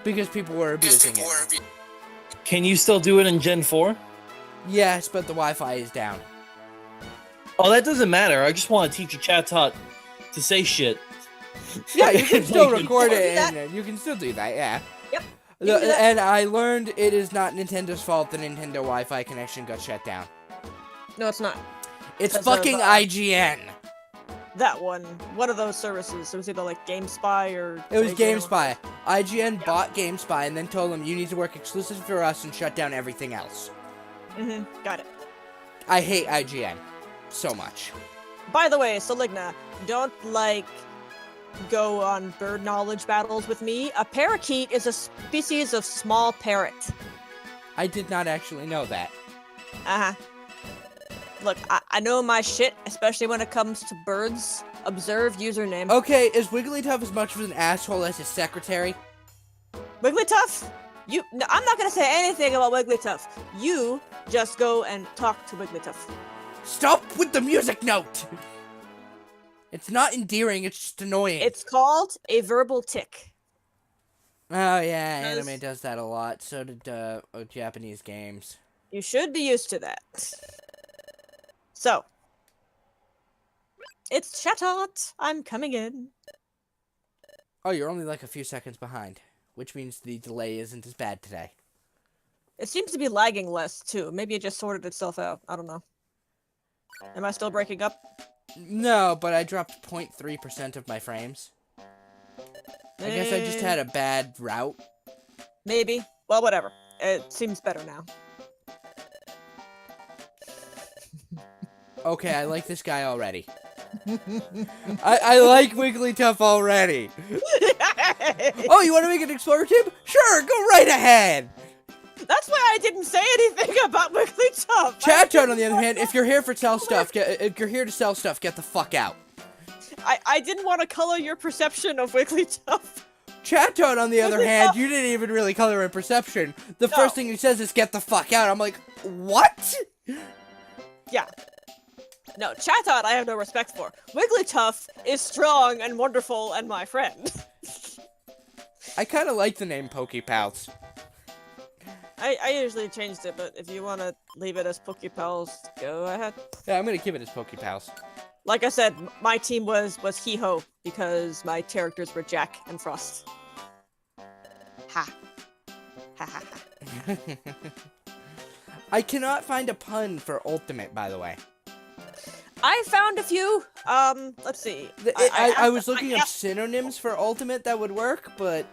Speaker 1: Because people were abusing it.
Speaker 3: Can you still do it in Gen 4?
Speaker 1: Yes, but the Wi-Fi is down.
Speaker 3: Oh, that doesn't matter. I just want to teach a Chatot to say shit.
Speaker 1: Yeah, you can still
Speaker 3: You can
Speaker 1: record
Speaker 2: do
Speaker 1: it,
Speaker 2: that.
Speaker 1: and you can still do that, yeah.
Speaker 2: Yep. You can do that.
Speaker 1: And I learned it is not Nintendo's fault the Nintendo Wi-Fi connection got shut down.
Speaker 2: No, it's not.
Speaker 1: It's
Speaker 2: That's
Speaker 1: fucking
Speaker 2: a-
Speaker 1: IGN.
Speaker 2: That one. One of those services. It was either like GameSpy or...
Speaker 1: It was
Speaker 2: IGN.
Speaker 1: GameSpy. IGN bought GameSpy and then told them you need to work exclusively for us and shut down everything else.
Speaker 2: Got it.
Speaker 1: I hate IGN so much.
Speaker 2: By the way, Soligna, don't, like, go on bird knowledge battles with me. A parakeet is a species of small parrot.
Speaker 1: I did not actually know that.
Speaker 2: Uh-huh. Look, I know my shit, especially when it comes to birds. Observe username.
Speaker 1: Okay, is Wigglytuff as much of an asshole as his secretary?
Speaker 2: Wigglytuff? No, I'm not gonna say anything about Wigglytuff. You just go and talk to Wigglytuff.
Speaker 1: Stop with the music note! It's not endearing, it's just annoying.
Speaker 2: It's called a verbal tick.
Speaker 1: Oh yeah,
Speaker 2: Yes.
Speaker 1: anime does that a lot. So did Japanese games.
Speaker 2: You should be used to that. So. It's Chatot. I'm coming in.
Speaker 1: Oh, you're only like a few seconds behind, which means the delay isn't as bad today.
Speaker 2: It seems to be lagging less, too. Maybe it just sorted itself out. I don't know. Am I still breaking up?
Speaker 1: No, but I dropped 0.3% of my frames. I guess I just had a bad route.
Speaker 2: Maybe. Well, whatever. It seems better now.
Speaker 1: Okay, I like this guy already. I like Wigglytuff already. Oh, you want to make an Explorer tip? Sure, go right ahead.
Speaker 2: That's why I didn't say anything about Wigglytuff.
Speaker 1: Chatot, on the other hand, if you're here for sell stuff, if you're here to sell stuff, get the fuck out.
Speaker 2: I didn't want to color your perception of Wigglytuff.
Speaker 1: Chatot, on the other
Speaker 2: Wigglytuff.
Speaker 1: hand, you didn't even really color in perception. The
Speaker 2: No.
Speaker 1: first thing he says is get the fuck out. I'm like, what?
Speaker 2: Yeah. No, Chatot I have no respect for. Wigglytuff is strong and wonderful and my friend.
Speaker 1: I kind of like the name Pokepals.
Speaker 2: I usually changed it, but if you want to leave it as Pokepals, go ahead.
Speaker 1: Yeah, I'm gonna give it as Pokepals.
Speaker 2: Like I said, my team was Hee-Ho because my characters were Jack and Frost. Ha. Ha ha ha.
Speaker 1: I cannot find a pun for ultimate, by the way.
Speaker 2: I found a few. Let's see.
Speaker 1: I was looking
Speaker 2: I
Speaker 1: up
Speaker 2: asked-
Speaker 1: synonyms for ultimate that would work, but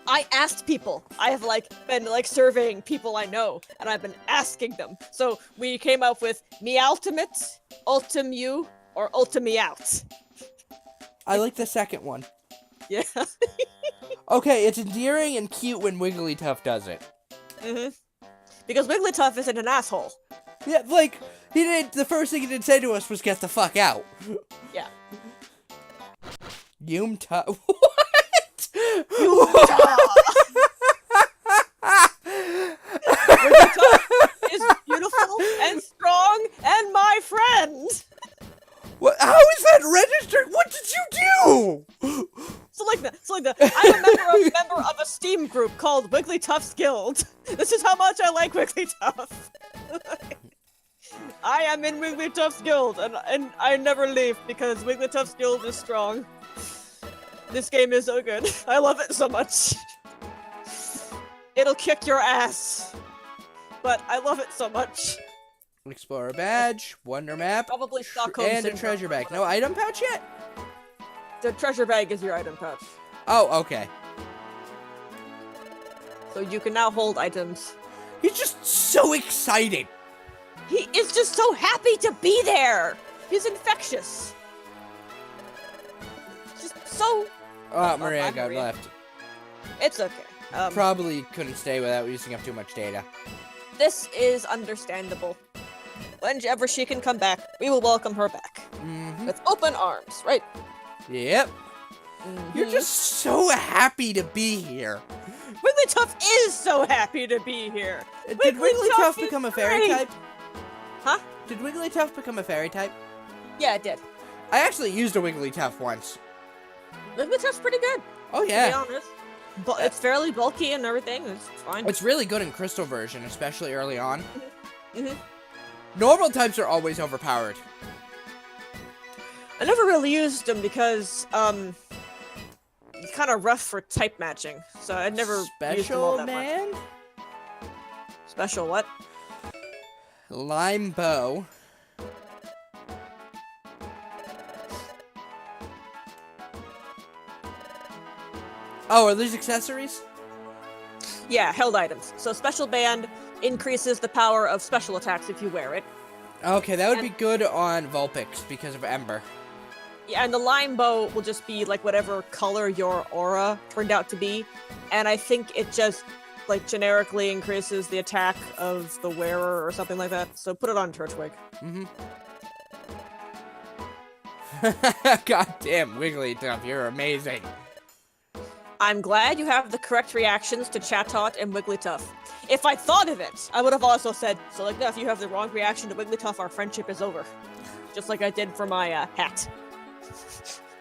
Speaker 2: I asked people. I have been surveying people I know, and I've been asking them. So we came up with Meowtimate, Ultimew, or Ultimeout.
Speaker 1: I like the second one.
Speaker 2: Yeah.
Speaker 1: Okay, it's endearing and cute when Wigglytuff does it.
Speaker 2: Because Wigglytuff isn't an asshole.
Speaker 1: Yeah, like, the first thing he did say to us was get the fuck out.
Speaker 2: Yeah.
Speaker 1: Yumtuff.
Speaker 2: Wigglytuff is beautiful and strong and my friend.
Speaker 1: What? How is that registered? What did you do?
Speaker 2: So like that. I'm a member of a Steam group called Wigglytuff's Guild. This is how much I like Wigglytuff. I am in Wigglytuff's Guild, and I never leave because Wigglytuff's Guild is strong. This game is so good. I love it so much. It'll kick your ass. But I love it so much.
Speaker 1: Explorer badge, wonder map,
Speaker 2: Probably Stockholm
Speaker 1: and a
Speaker 2: Syndrome.
Speaker 1: treasure bag. No item pouch yet?
Speaker 2: The treasure bag is your item pouch.
Speaker 1: Oh, okay.
Speaker 2: So you can now hold items.
Speaker 1: He's just so excited.
Speaker 2: He is just so happy to be there! He's infectious. So
Speaker 1: Maria
Speaker 2: I'm
Speaker 1: got
Speaker 2: Maria.
Speaker 1: left.
Speaker 2: it's okay.
Speaker 1: Probably couldn't stay without using up too much data.
Speaker 2: This is understandable. Whenever she can come back, we will welcome her back
Speaker 1: Mm-hmm.
Speaker 2: with open arms, right?
Speaker 1: Yep. You're
Speaker 2: Mhm.
Speaker 1: just so happy to be here.
Speaker 2: Wigglytuff is so happy to be here.
Speaker 1: Did
Speaker 2: Wigglytuff
Speaker 1: Wigglytuff
Speaker 2: is
Speaker 1: become a fairy
Speaker 2: great.
Speaker 1: type?
Speaker 2: Huh?
Speaker 1: Did Wigglytuff become a fairy type?
Speaker 2: Yeah, it did.
Speaker 1: I actually used a Wigglytuff once.
Speaker 2: Wigglytuff's pretty good,
Speaker 1: Oh
Speaker 2: to be
Speaker 1: yeah.
Speaker 2: honest. But it's fairly bulky and everything. It's fine.
Speaker 1: It's really good in Crystal version, especially early on.
Speaker 2: Mhm.
Speaker 1: Normal types are always overpowered.
Speaker 2: I never really used them because it's kind of rough for type matching, so I never used them all
Speaker 1: Special
Speaker 2: that much.
Speaker 1: man?
Speaker 2: Special what?
Speaker 1: Lime bow. Oh, are these accessories?
Speaker 2: Yeah, held items. So special band increases the power of special attacks if you wear it.
Speaker 1: Okay, that would be
Speaker 2: And-
Speaker 1: good on Vulpix because of Ember.
Speaker 2: Yeah, and the lime bow will just be like whatever color your aura turned out to be. And I think it just like generically increases the attack of the wearer or something like that. So put it on Turtwig.
Speaker 1: Mm-hmm. God damn, Wigglytuff, you're amazing.
Speaker 2: I'm glad you have the correct reactions to Chatot and Wigglytuff. If I thought of it, I would have also said, so like, no, if you have the wrong reaction to Wigglytuff, our friendship is over. Just like I did for my hat.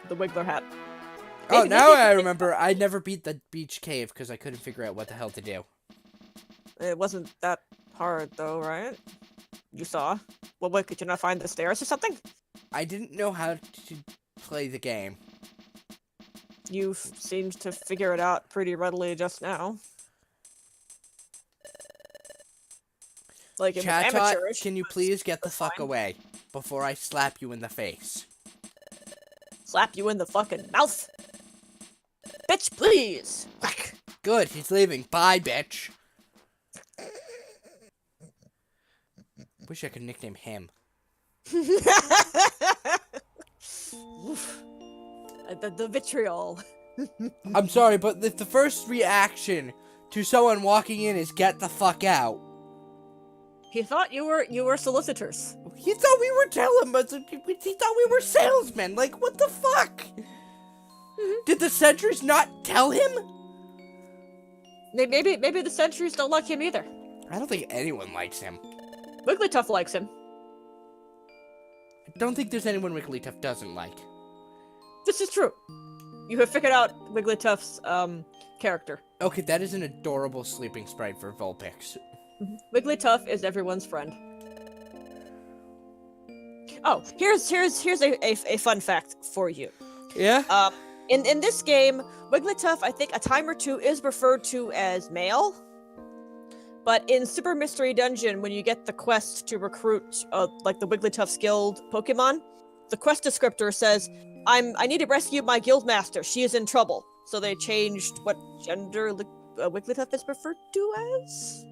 Speaker 2: The Wiggler hat.
Speaker 1: Oh,
Speaker 2: Maybe-
Speaker 1: now
Speaker 2: maybe-
Speaker 1: I remember. I never beat the beach cave because I couldn't figure out what the hell to do.
Speaker 2: It wasn't that hard though, right? You saw? Well, what, could you not find the stairs or something?
Speaker 1: I didn't know how to play the game.
Speaker 2: You seemed to figure it out pretty readily just now. Like, if it's
Speaker 1: Chatot,
Speaker 2: amateurish,
Speaker 1: can you
Speaker 2: but
Speaker 1: please get the
Speaker 2: that's
Speaker 1: fuck
Speaker 2: fine.
Speaker 1: away before I slap you in the face?
Speaker 2: Slap you in the fucking mouth? Bitch, please! Whack.
Speaker 1: Good, he's leaving. Bye, bitch. Wish I could nickname him.
Speaker 2: Oof. The vitriol.
Speaker 1: I'm sorry, but if the first reaction to someone walking in is get the fuck out,
Speaker 2: He thought you were solicitors.
Speaker 1: he thought we were telling, but he thought we were salesmen. Like, what the fuck? Did the sentries not tell him?
Speaker 2: Maybe the sentries don't like him either.
Speaker 1: I don't think anyone likes him.
Speaker 2: Wigglytuff likes him.
Speaker 1: I don't think there's anyone Wigglytuff doesn't like.
Speaker 2: This is true. You have figured out Wigglytuff's character.
Speaker 1: Okay, that is an adorable sleeping sprite for Vulpix.
Speaker 2: Wigglytuff is everyone's friend. Oh, here's a fun fact for you.
Speaker 1: Yeah?
Speaker 2: In this game, Wigglytuff, I think a time or two is referred to as male. But in Super Mystery Dungeon, when you get the quest to recruit like the Wigglytuff's guild Pokemon, the quest descriptor says, I need to rescue my guild master. She is in trouble. So they changed what gender Wigglytuff is referred to as?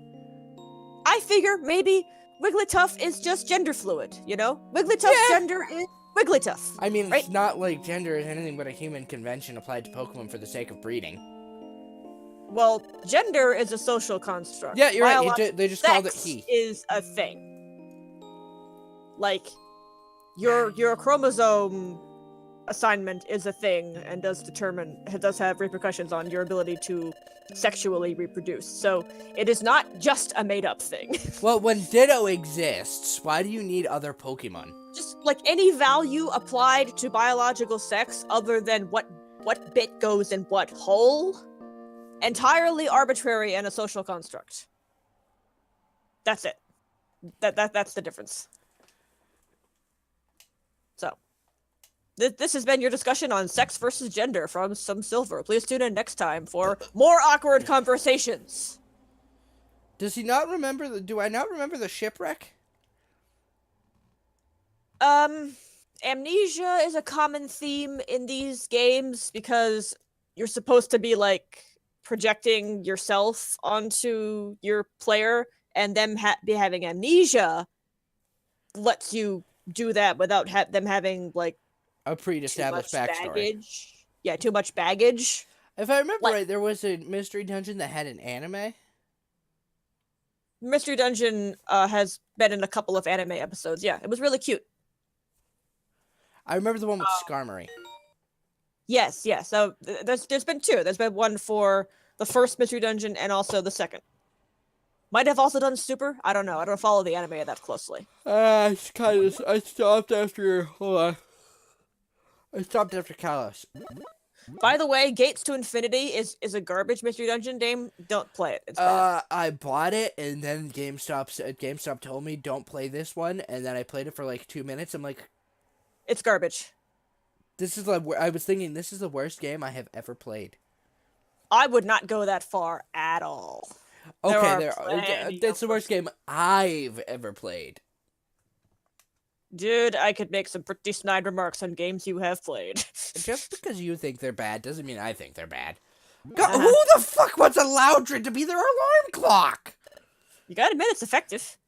Speaker 2: I figure maybe Wigglytuff is just gender fluid, you know? Wigglytuff's gender is Wigglytuff.
Speaker 1: I mean,
Speaker 2: right.
Speaker 1: it's not like gender is anything but a human convention applied to Pokemon for the sake of breeding.
Speaker 2: Well, gender is a social construct.
Speaker 1: Yeah, you're right.
Speaker 2: Biological
Speaker 1: They just called it
Speaker 2: sex
Speaker 1: he.
Speaker 2: is a thing. Like, your chromosome assignment is a thing and does have repercussions on your ability to sexually reproduce. So it is not just a made up thing.
Speaker 1: Well, when Ditto exists, why do you need other Pokemon?
Speaker 2: Just like any value applied to biological sex other than what bit goes in what hole, entirely arbitrary and a social construct. That's it. That's the difference. So, this has been your discussion on sex versus gender from Some Silver. Please tune in next time for more awkward conversations.
Speaker 1: Does he not remember do I not remember the shipwreck?
Speaker 2: Amnesia is a common theme in these games because you're supposed to be like projecting yourself onto your player, and them be having amnesia lets you do that without them having like
Speaker 1: A
Speaker 2: too
Speaker 1: pre-established
Speaker 2: much
Speaker 1: backstory.
Speaker 2: baggage. yeah, too much baggage.
Speaker 1: If I remember
Speaker 2: Like-
Speaker 1: right, there was a mystery dungeon that had an anime.
Speaker 2: Mystery Dungeon has been in a couple of anime episodes. Yeah, it was really cute.
Speaker 1: I remember the one with Skarmory.
Speaker 2: Yes, yes. So there's been two. There's been one for the first Mystery Dungeon and also the second. Might have also done Super. I don't know. I don't follow the anime that closely.
Speaker 1: I stopped after. Hold on. I stopped after Kalos.
Speaker 2: By the way, Gates to Infinity is a garbage Mystery Dungeon game. Don't play it. It's bad.
Speaker 1: I bought it, and then GameStop told me don't play this one, and then I played it for like 2 minutes. I'm like,
Speaker 2: It's garbage.
Speaker 1: this is like I was thinking this is the worst game I have ever played.
Speaker 2: I would not go that far at all. There
Speaker 1: Okay,
Speaker 2: are plenty
Speaker 1: that's the
Speaker 2: of
Speaker 1: worst game I've ever played.
Speaker 2: Dude, I could make some pretty snide remarks on games you have played.
Speaker 1: Just because you think they're bad doesn't mean I think they're bad. God, who the fuck wants a Loudred to be their alarm clock?
Speaker 2: You gotta admit it's effective.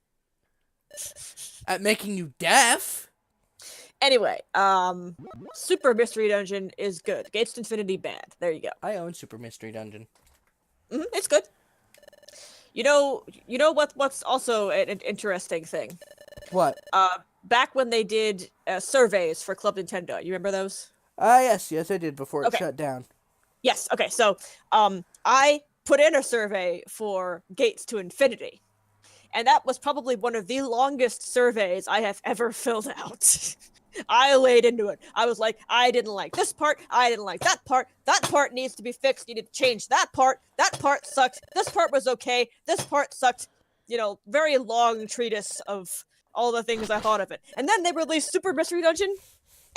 Speaker 1: At making you deaf?
Speaker 2: Anyway, Super Mystery Dungeon is good. Gates to Infinity bad. There you go.
Speaker 1: I own Super Mystery Dungeon.
Speaker 2: It's good. You know what's also an interesting thing.
Speaker 1: What?
Speaker 2: Back when they did surveys for Club Nintendo, you remember those?
Speaker 1: Yes, I did before it
Speaker 2: Okay.
Speaker 1: shut down.
Speaker 2: Yes. Okay. So, I put in a survey for Gates to Infinity, and that was probably one of the longest surveys I have ever filled out. I laid into it. I was like, I didn't like this part. I didn't like that part. That part needs to be fixed. You need to change that part. That part sucked. This part was okay. This part sucked. You know, very long treatise of all the things I thought of it. And then they released Super Mystery Dungeon,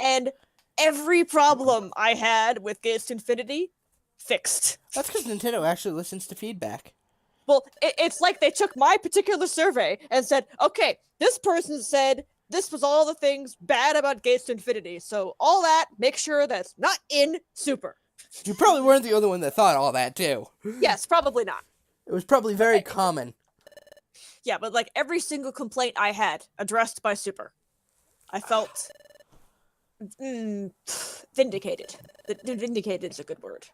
Speaker 2: and every problem I had with Gates to Infinity fixed.
Speaker 1: That's because Nintendo actually listens to feedback.
Speaker 2: Well, it's like they took my particular survey and said, okay, this person said this was all the things bad about Gates to Infinity, so all that, make sure that's not in Super.
Speaker 1: You probably weren't the only one that thought all that, too.
Speaker 2: Yes, probably not.
Speaker 1: It was probably very common.
Speaker 2: Yeah, but like every single complaint I had addressed by Super, I felt vindicated. Vindicated is a good word.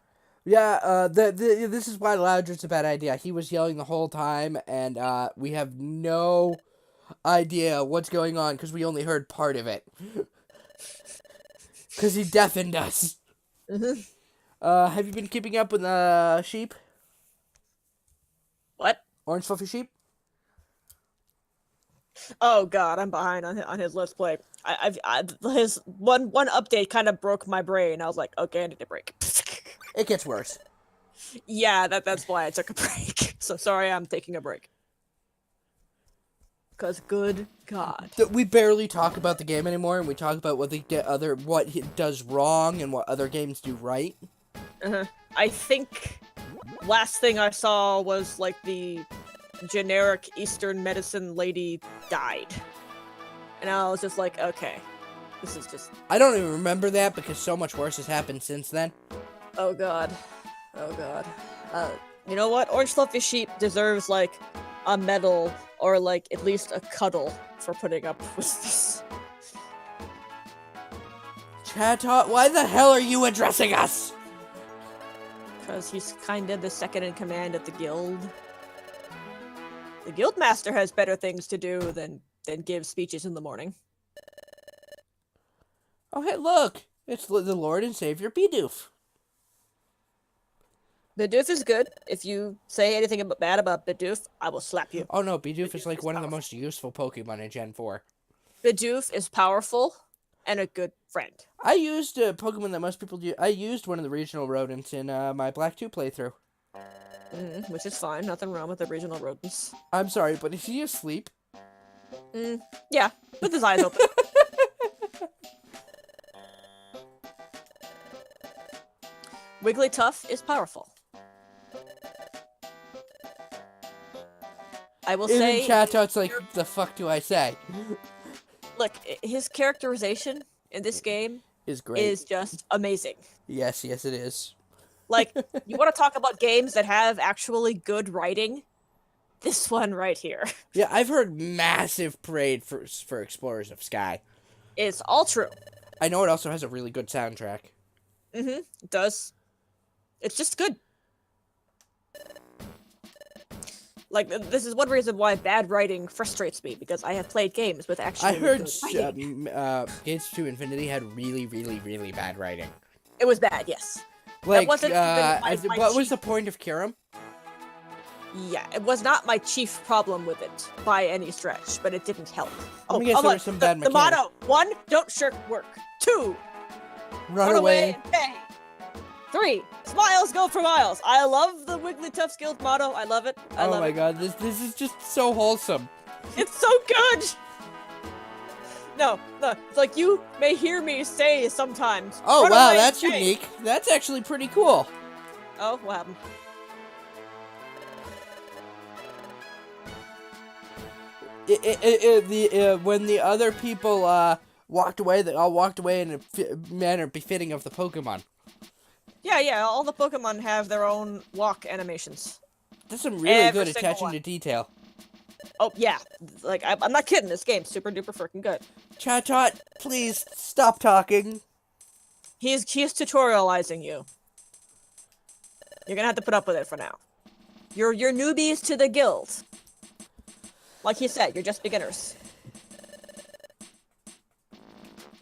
Speaker 1: Yeah, this is why Loudred's a bad idea. He was yelling the whole time, and we have no idea what's going on because we only heard part of it. Because he deafened us. Have you been keeping up with sheep?
Speaker 2: What?
Speaker 1: Orange Fluffy Sheep?
Speaker 2: Oh God, I'm behind on his Let's Play. His one update kind of broke my brain. I was like, okay, I need a break.
Speaker 1: It gets worse.
Speaker 2: Yeah, that's why I took a break. So sorry, I'm taking a break. Cause good God,
Speaker 1: We barely talk about the game anymore, and we talk about what what it does wrong and what other games do right.
Speaker 2: I think last thing I saw was like the generic Eastern medicine lady died, and I was just like, okay, this is just.
Speaker 1: I don't even remember that because so much worse has happened since then.
Speaker 2: Oh God, oh God. You know what? Orange Fluffy Sheep deserves like a medal or like at least a cuddle for putting up with this.
Speaker 1: Chatot, why the hell are you addressing us?
Speaker 2: Because he's kind of the second in command at the guild. The guildmaster has better things to do than give speeches in the morning.
Speaker 1: Oh, hey, look! It's the Lord and Savior Bidoof.
Speaker 2: Bidoof is good. If you say anything bad about Bidoof, I will slap you.
Speaker 1: Oh no, Bidoof is
Speaker 2: Bidoof
Speaker 1: like
Speaker 2: is
Speaker 1: one of the
Speaker 2: powerful.
Speaker 1: most useful Pokemon in Gen 4.
Speaker 2: Bidoof is powerful and a good friend.
Speaker 1: I used a Pokemon that most people do. I used one of the regional rodents in my Black 2 playthrough.
Speaker 2: Which is fine. Nothing wrong with the regional rodents.
Speaker 1: I'm sorry, but is he asleep?
Speaker 2: Yeah, with his eyes open. Wigglytuff is powerful. I will
Speaker 1: Even
Speaker 2: say,
Speaker 1: Chatot's like, the fuck do I say?
Speaker 2: look, his characterization in this game
Speaker 1: Is great.
Speaker 2: is just amazing.
Speaker 1: Yes, it is.
Speaker 2: Like, you want to talk about games that have actually good writing? This one right here.
Speaker 1: Yeah, I've heard massive parade for Explorers of Sky.
Speaker 2: It's all true.
Speaker 1: I know it also has a really good soundtrack.
Speaker 2: It does. It's just good. Like, this is one reason why bad writing frustrates me, because I have played games with actually
Speaker 1: I heard
Speaker 2: good writing.
Speaker 1: Gates to Infinity had really, really, really bad writing.
Speaker 2: It was bad, yes.
Speaker 1: Like,
Speaker 2: wasn't even my
Speaker 1: what was
Speaker 2: chief-
Speaker 1: the point of Kirim?
Speaker 2: Yeah, it was not my chief problem with it by any stretch, but it didn't help.
Speaker 1: Let me guess, there were some bad
Speaker 2: the
Speaker 1: mechanics.
Speaker 2: motto: 1, don't shirk work. 2,
Speaker 1: Run away.
Speaker 2: and pay. 3, smiles go for miles. I love the Wigglytuff Guild motto. I love it. I
Speaker 1: Oh
Speaker 2: love
Speaker 1: my
Speaker 2: it.
Speaker 1: god, this is just so wholesome.
Speaker 2: It's so good. No, it's like you may hear me say sometimes.
Speaker 1: Oh
Speaker 2: "Run
Speaker 1: wow,
Speaker 2: away
Speaker 1: that's
Speaker 2: and pay."
Speaker 1: unique. That's actually pretty cool.
Speaker 2: Oh, what happened?
Speaker 1: When the other people walked away, they all walked away in a manner befitting of the Pokemon.
Speaker 2: Yeah, all the Pokemon have their own walk animations.
Speaker 1: That's some really
Speaker 2: Every
Speaker 1: good
Speaker 2: single
Speaker 1: attention
Speaker 2: one.
Speaker 1: to detail.
Speaker 2: Oh, yeah. Like, I'm not kidding. This game's super duper freaking good.
Speaker 1: Chatot, please stop talking.
Speaker 2: He's tutorializing you. You're gonna have to put up with it for now. You're newbies to the guild. Like he said, you're just beginners.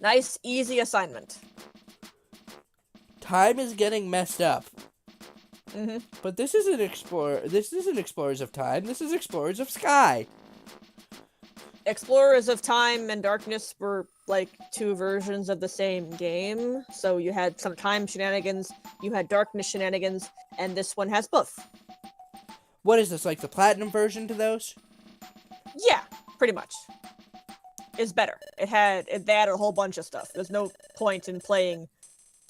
Speaker 2: Nice, easy assignment.
Speaker 1: Time is getting messed up.
Speaker 2: Mm-hmm.
Speaker 1: But this isn't Explorers of Time. This is Explorers of Sky.
Speaker 2: Explorers of Time and Darkness were like two versions of the same game. So you had some time shenanigans, you had darkness shenanigans, and this one has both.
Speaker 1: What is this, like the platinum version to those?
Speaker 2: Yeah, pretty much. It's better. They added a whole bunch of stuff. There's no point in playing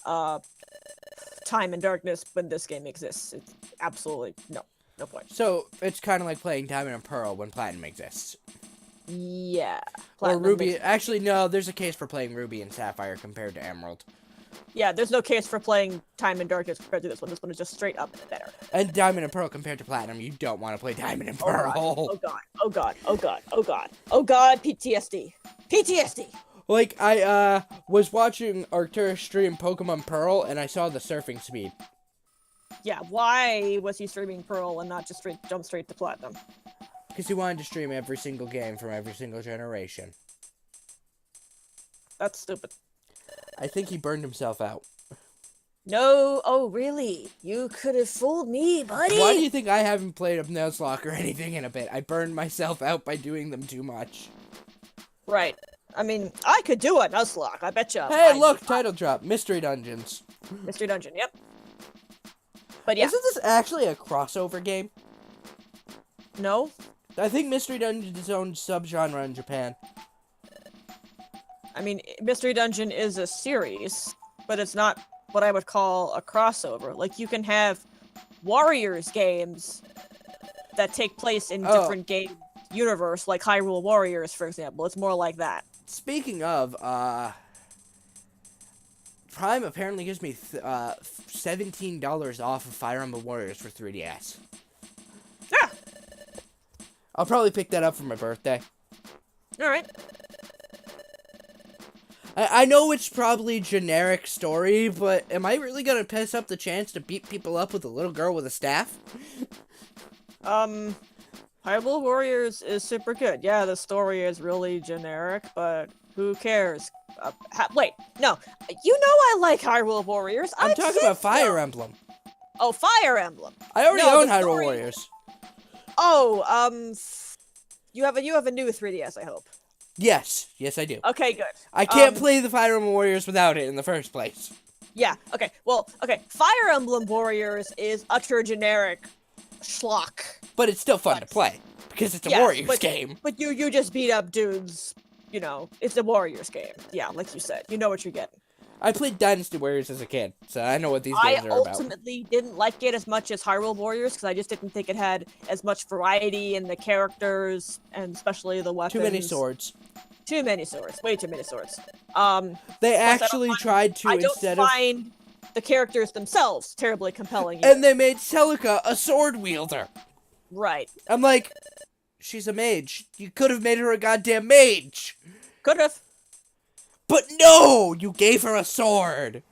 Speaker 2: Time and Darkness when this game exists. It's absolutely no point.
Speaker 1: So it's kind of like playing Diamond and Pearl when platinum exists.
Speaker 2: Yeah.
Speaker 1: Or
Speaker 2: Platinum
Speaker 1: Ruby.
Speaker 2: makes-
Speaker 1: Actually, no, there's a case for playing Ruby and Sapphire compared to Emerald.
Speaker 2: Yeah, there's no case for playing Time and Darkness compared to this one. This one is just straight up better.
Speaker 1: And Diamond and Pearl compared to Platinum, you don't want to play Diamond and Pearl.
Speaker 2: Oh god. Oh god. Oh god. Oh god. Oh god. PTSD. PTSD.
Speaker 1: Like, I was watching Arcturus stream Pokemon Pearl, and I saw the surfing speed.
Speaker 2: Yeah, why was he streaming Pearl and not just jump straight to Platinum?
Speaker 1: Because he wanted to stream every single game from every single generation.
Speaker 2: That's stupid.
Speaker 1: I think he burned himself out.
Speaker 2: No, oh really? You could have fooled me, buddy.
Speaker 1: Why do you think I haven't played a Nuzlocke or anything in a bit? I burned myself out by doing them too much.
Speaker 2: Right. I mean, I could do a Nuzlocke, I bet you.
Speaker 1: Hey, look, title drop, Mystery Dungeons.
Speaker 2: Mystery Dungeon, yep. But yeah,
Speaker 1: Isn't this actually a crossover game?
Speaker 2: no.
Speaker 1: I think Mystery Dungeon is its own subgenre in Japan.
Speaker 2: I mean, Mystery Dungeon is a series, but it's not what I would call a crossover. Like, you can have Warriors games that take place in
Speaker 1: Oh.
Speaker 2: different game universe, like Hyrule Warriors, for example. It's more like that.
Speaker 1: Speaking of, Prime apparently gives me $17 off of Fire Emblem Warriors for 3DS.
Speaker 2: Yeah.
Speaker 1: I'll probably pick that up for my birthday.
Speaker 2: All right.
Speaker 1: I know it's probably generic story, but am I really gonna pass up the chance to beat people up with a little girl with a staff?
Speaker 2: Hyrule Warriors is super good. Yeah, the story is really generic, but who cares? Wait, no. You know I like Hyrule Warriors.
Speaker 1: I'm talking about Fire Emblem.
Speaker 2: Oh, Fire Emblem.
Speaker 1: I already
Speaker 2: No,
Speaker 1: own
Speaker 2: the
Speaker 1: Hyrule
Speaker 2: story-
Speaker 1: Warriors.
Speaker 2: Oh, you have a new 3DS, I hope.
Speaker 1: Yes, I do.
Speaker 2: Okay, good.
Speaker 1: I can't
Speaker 2: um,
Speaker 1: play the Fire Emblem Warriors without it in the first place.
Speaker 2: Yeah, okay. Well, okay. Fire Emblem Warriors is utter generic schlock.
Speaker 1: But it's still fun to
Speaker 2: But-
Speaker 1: play because it's a
Speaker 2: Yes,
Speaker 1: Warriors
Speaker 2: but-
Speaker 1: game.
Speaker 2: But you just beat up dudes, you know. It's a Warriors game. Yeah, like you said. You know what you're getting.
Speaker 1: I played Dynasty Warriors as a kid, so I know what these
Speaker 2: I
Speaker 1: games are about.
Speaker 2: ultimately didn't like it as much as Hyrule Warriors because I just didn't think it had as much variety in the characters and especially the weapons.
Speaker 1: Too many swords.
Speaker 2: Too many swords. Way too many swords.
Speaker 1: They
Speaker 2: I don't
Speaker 1: actually
Speaker 2: find-
Speaker 1: tried to
Speaker 2: I don't
Speaker 1: instead of,
Speaker 2: find the characters themselves terribly compelling.
Speaker 1: and
Speaker 2: either.
Speaker 1: they made Celica a sword wielder.
Speaker 2: Right.
Speaker 1: I'm like, she's a mage. You could have made her a goddamn mage.
Speaker 2: Could have.
Speaker 1: But no, you gave her a sword.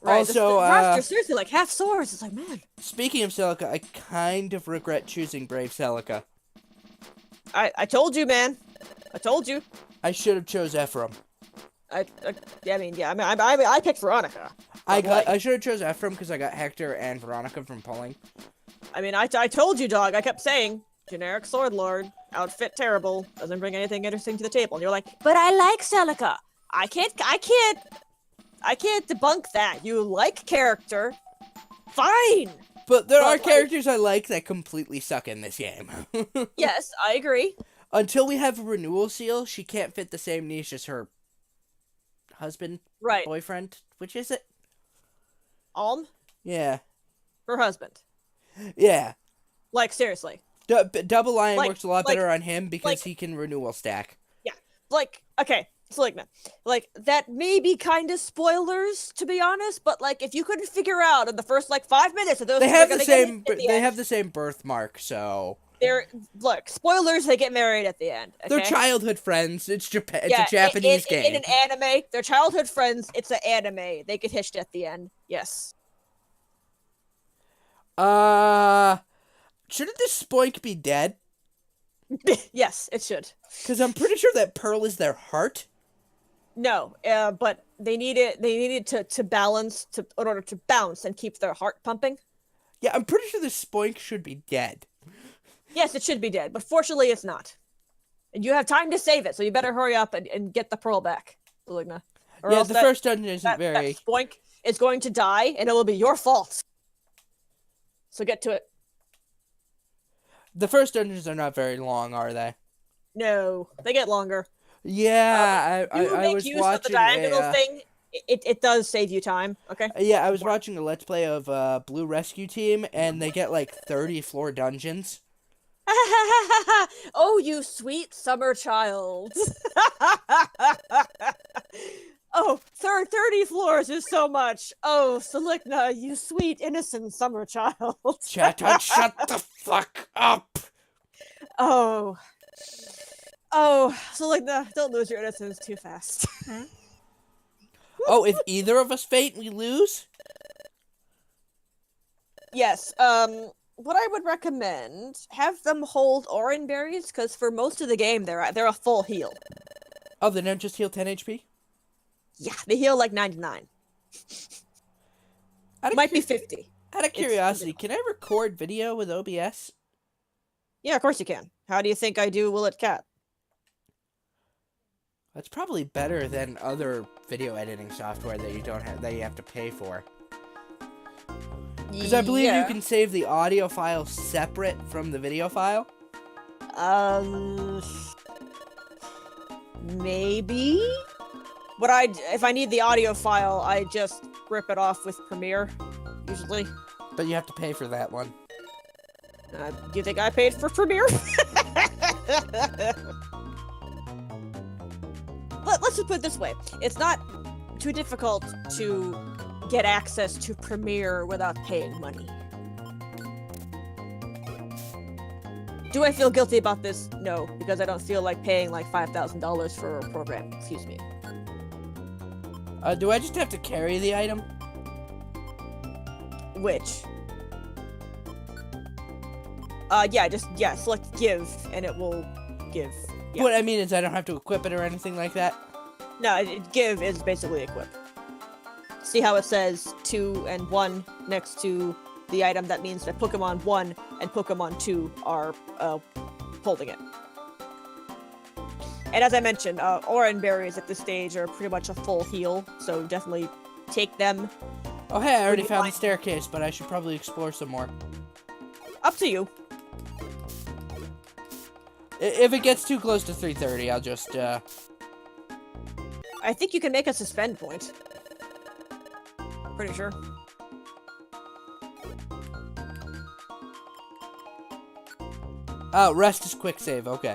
Speaker 2: Right.
Speaker 1: Also,
Speaker 2: the roster seriously like half swords. It's like, man.
Speaker 1: speaking of Celica, I kind of regret choosing Brave Celica.
Speaker 2: I told you, man. I told you.
Speaker 1: I should have chose Ephraim.
Speaker 2: I picked Veronica.
Speaker 1: I should have chose Ephraim because I got Hector and Veronica from pulling.
Speaker 2: I mean, I told you, dog. I kept saying, generic sword lord, outfit terrible, doesn't bring anything interesting to the table. And you're like, but I like Celica. I can't debunk that. You like character. Fine.
Speaker 1: But there
Speaker 2: But,
Speaker 1: are
Speaker 2: like-
Speaker 1: characters I like that completely suck in this game.
Speaker 2: Yes, I agree.
Speaker 1: Until we have a renewal seal, she can't fit the same niche as her husband,
Speaker 2: Right.
Speaker 1: boyfriend. Which is it?
Speaker 2: Alm,
Speaker 1: Yeah.
Speaker 2: her husband.
Speaker 1: Yeah.
Speaker 2: Like, seriously.
Speaker 1: Double Lion
Speaker 2: Like-
Speaker 1: works a lot
Speaker 2: like-
Speaker 1: better on him because
Speaker 2: like-
Speaker 1: he can renewal stack.
Speaker 2: Like, okay, Seligna. Like, that may be kind of spoilers, to be honest, but, like, if you couldn't figure out in the first, like, 5 minutes of those
Speaker 1: They
Speaker 2: two
Speaker 1: have
Speaker 2: are
Speaker 1: the
Speaker 2: gonna get
Speaker 1: same.
Speaker 2: at the
Speaker 1: They
Speaker 2: end,
Speaker 1: have the same birthmark, so
Speaker 2: look, spoilers, they get married at the end, okay?
Speaker 1: they're childhood friends. It's Japan. It's a Japanese game.
Speaker 2: In an anime, they're childhood friends, it's an anime. They get hitched at the end, yes.
Speaker 1: Shouldn't this Spoink be dead?
Speaker 2: Yes, it should.
Speaker 1: Because I'm pretty sure that Pearl is their heart.
Speaker 2: No, but they needed to balance, in order to bounce and keep their heart pumping.
Speaker 1: Yeah, I'm pretty sure this Spoink should be dead.
Speaker 2: Yes, it should be dead, but fortunately it's not. And you have time to save it, so you better hurry up and get the pearl back, Seligna. Or
Speaker 1: Yeah,
Speaker 2: else
Speaker 1: the
Speaker 2: that-
Speaker 1: first dungeon isn't
Speaker 2: that
Speaker 1: very.
Speaker 2: Spoink is going to die, and it will be your fault. So get to it.
Speaker 1: The first dungeons are not very long, are they?
Speaker 2: No, they get longer.
Speaker 1: Yeah,
Speaker 2: You
Speaker 1: I
Speaker 2: make
Speaker 1: was
Speaker 2: use of the
Speaker 1: watching.
Speaker 2: diagonal thing. It does save you time. Okay.
Speaker 1: Yeah, I was watching a Let's Play of Blue Rescue Team, and they get like 30 floor dungeons.
Speaker 2: Oh, you sweet summer child. Oh, 30 floors is so much. Oh, Seligna, you sweet, innocent summer child.
Speaker 1: Shut the fuck up!
Speaker 2: Oh, Seligna, don't lose your innocence too fast.
Speaker 1: Oh, if either of us faint, we lose?
Speaker 2: Yes, what I would recommend, have them hold orange berries, because for most of the game, they're a full heal.
Speaker 1: Oh, they don't just heal 10 HP?
Speaker 2: Yeah, they heal like 99. Might be 50.
Speaker 1: Out of curiosity, can I record video with OBS?
Speaker 2: Yeah, of course you can. How do you think I do Willet Cat?
Speaker 1: That's probably better than other video editing software that you have to pay for. Because I believe you can save the audio file separate from the video file.
Speaker 2: Maybe? If I need the audio file, I just rip it off with Premiere, usually.
Speaker 1: But you have to pay for that one.
Speaker 2: Do you think I paid for Premiere? Let's just put it this way. It's not too difficult to get access to Premiere without paying money. Do I feel guilty about this? No, because I don't feel like paying like $5,000 for a program. Excuse me.
Speaker 1: Do I just have to carry the item?
Speaker 2: Which? Select give, and it will give. Yeah.
Speaker 1: What I mean is I don't have to equip it or anything like that?
Speaker 2: No, give is basically equip. See how it says 2 and 1 next to the item? That means that Pokemon 1 and Pokemon 2 are holding it. And as I mentioned, Oran berries at this stage are pretty much a full heal, so definitely take them.
Speaker 1: Oh hey, I already
Speaker 2: you
Speaker 1: found the
Speaker 2: find-
Speaker 1: staircase, but I should probably explore some more.
Speaker 2: Up to you.
Speaker 1: If it gets too close to 3:30, I'll just
Speaker 2: I think you can make a suspend point. Pretty sure.
Speaker 1: Oh, rest is quick save, okay.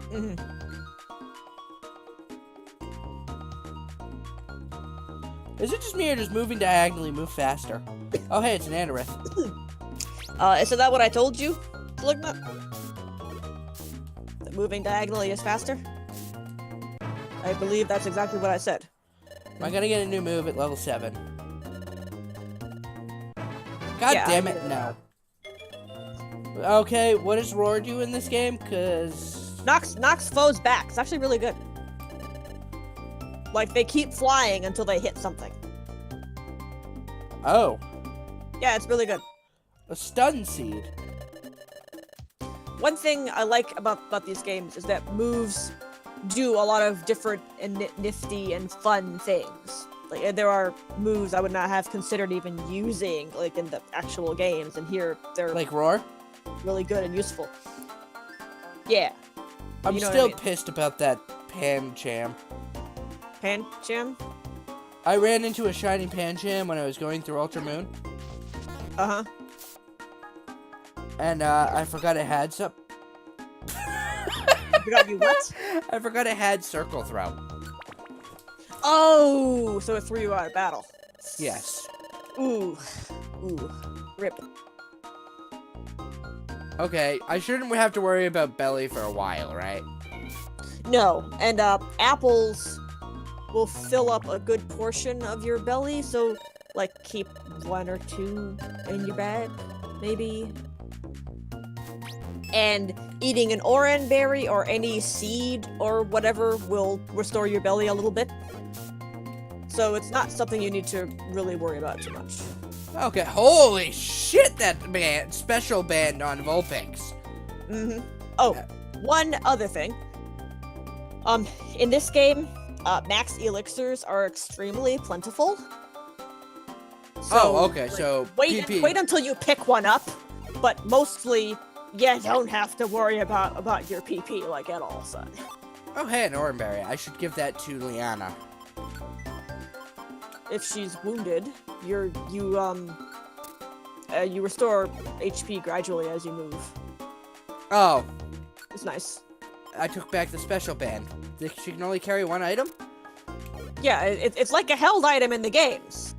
Speaker 2: hmm
Speaker 1: Is it just me or does moving diagonally move faster? Oh hey, it's an Anorith.
Speaker 2: Isn't that what I told you, Seligna? That moving diagonally is faster? I believe that's exactly what I said.
Speaker 1: Am I gonna get a new move at level 7? God
Speaker 2: Yeah,
Speaker 1: damn
Speaker 2: I
Speaker 1: it, no. Okay, what does Roar do in this game? Cause
Speaker 2: Knocks foes back. It's actually really good. Like, they keep flying until they hit something.
Speaker 1: oh,
Speaker 2: Yeah, it's really good.
Speaker 1: a stun seed.
Speaker 2: One thing I like about these games is that moves do a lot of different and nifty and fun things. Like, there are moves I would not have considered even using, like, in the actual games, and here they're
Speaker 1: Like Roar?
Speaker 2: really good and useful. Yeah.
Speaker 1: I'm
Speaker 2: You know what I
Speaker 1: still
Speaker 2: mean.
Speaker 1: pissed about that Pancham.
Speaker 2: Pancham?
Speaker 1: I ran into a shiny Pancham when I was going through Ultra Moon,
Speaker 2: Uh-huh.
Speaker 1: and I forgot it had some.
Speaker 2: You forgot you what?
Speaker 1: I forgot it had Circle Throw.
Speaker 2: Oh, so it threw you out of battle.
Speaker 1: Yes.
Speaker 2: Ooh. Ooh. Rip.
Speaker 1: Okay, I shouldn't have to worry about Belly for a while, right?
Speaker 2: No, and apples will fill up a good portion of your belly, so like keep 1 or 2 in your bag, maybe. And eating an oran berry or any seed or whatever will restore your belly a little bit. So it's not something you need to really worry about too much.
Speaker 1: Okay, holy shit, that band, special band on Vulpix.
Speaker 2: Mm-hmm. Oh, one other thing. In this game, max elixirs are extremely plentiful.
Speaker 1: Oh, okay, so
Speaker 2: wait
Speaker 1: PP.
Speaker 2: until you pick one up, but mostly you don't have to worry about your PP like at all, son.
Speaker 1: Oh, hey, an Oranberry. I should give that to Liana.
Speaker 2: If she's wounded, you restore HP gradually as you move.
Speaker 1: Oh,
Speaker 2: It's nice.
Speaker 1: I took back the special band. She can only carry 1 item?
Speaker 2: Yeah, it's like a held item in the games.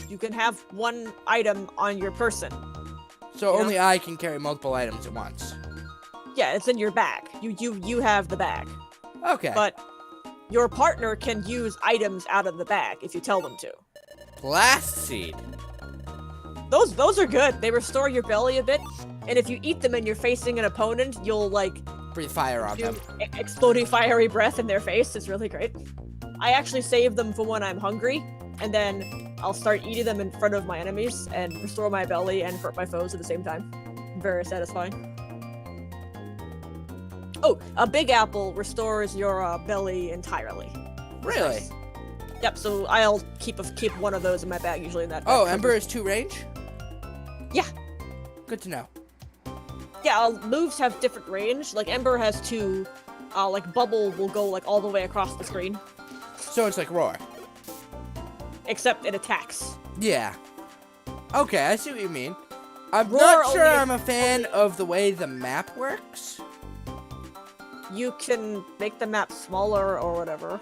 Speaker 2: You can have 1 item on your person.
Speaker 1: So
Speaker 2: Yeah.
Speaker 1: only I can carry multiple items at once.
Speaker 2: Yeah, it's in your bag. You have the bag.
Speaker 1: Okay.
Speaker 2: But your partner can use items out of the bag if you tell them to.
Speaker 1: Blast Seed.
Speaker 2: Those are good. They restore your belly a bit, and if you eat them and you're facing an opponent, you'll like
Speaker 1: Breathe fire on
Speaker 2: do
Speaker 1: them.
Speaker 2: exploding fiery breath in their face. It's really great. I actually save them for when I'm hungry, and then I'll start eating them in front of my enemies and restore my belly and hurt my foes at the same time. Very satisfying. Oh, a big apple restores your belly entirely.
Speaker 1: Really?
Speaker 2: Nice. Yep. So I'll keep one of those in my bag usually. In that.
Speaker 1: Oh,
Speaker 2: that
Speaker 1: Ember is 2 range?
Speaker 2: Yeah.
Speaker 1: Good to know.
Speaker 2: Yeah, moves have different range. Like Ember has 2. Like Bubble will go like all the way across the screen,
Speaker 1: So it's like Roar.
Speaker 2: except it attacks.
Speaker 1: Yeah. Okay, I see what you mean. I'm
Speaker 2: Roar
Speaker 1: not sure
Speaker 2: only-
Speaker 1: I'm a fan of the way the map works.
Speaker 2: You can make the map smaller or whatever.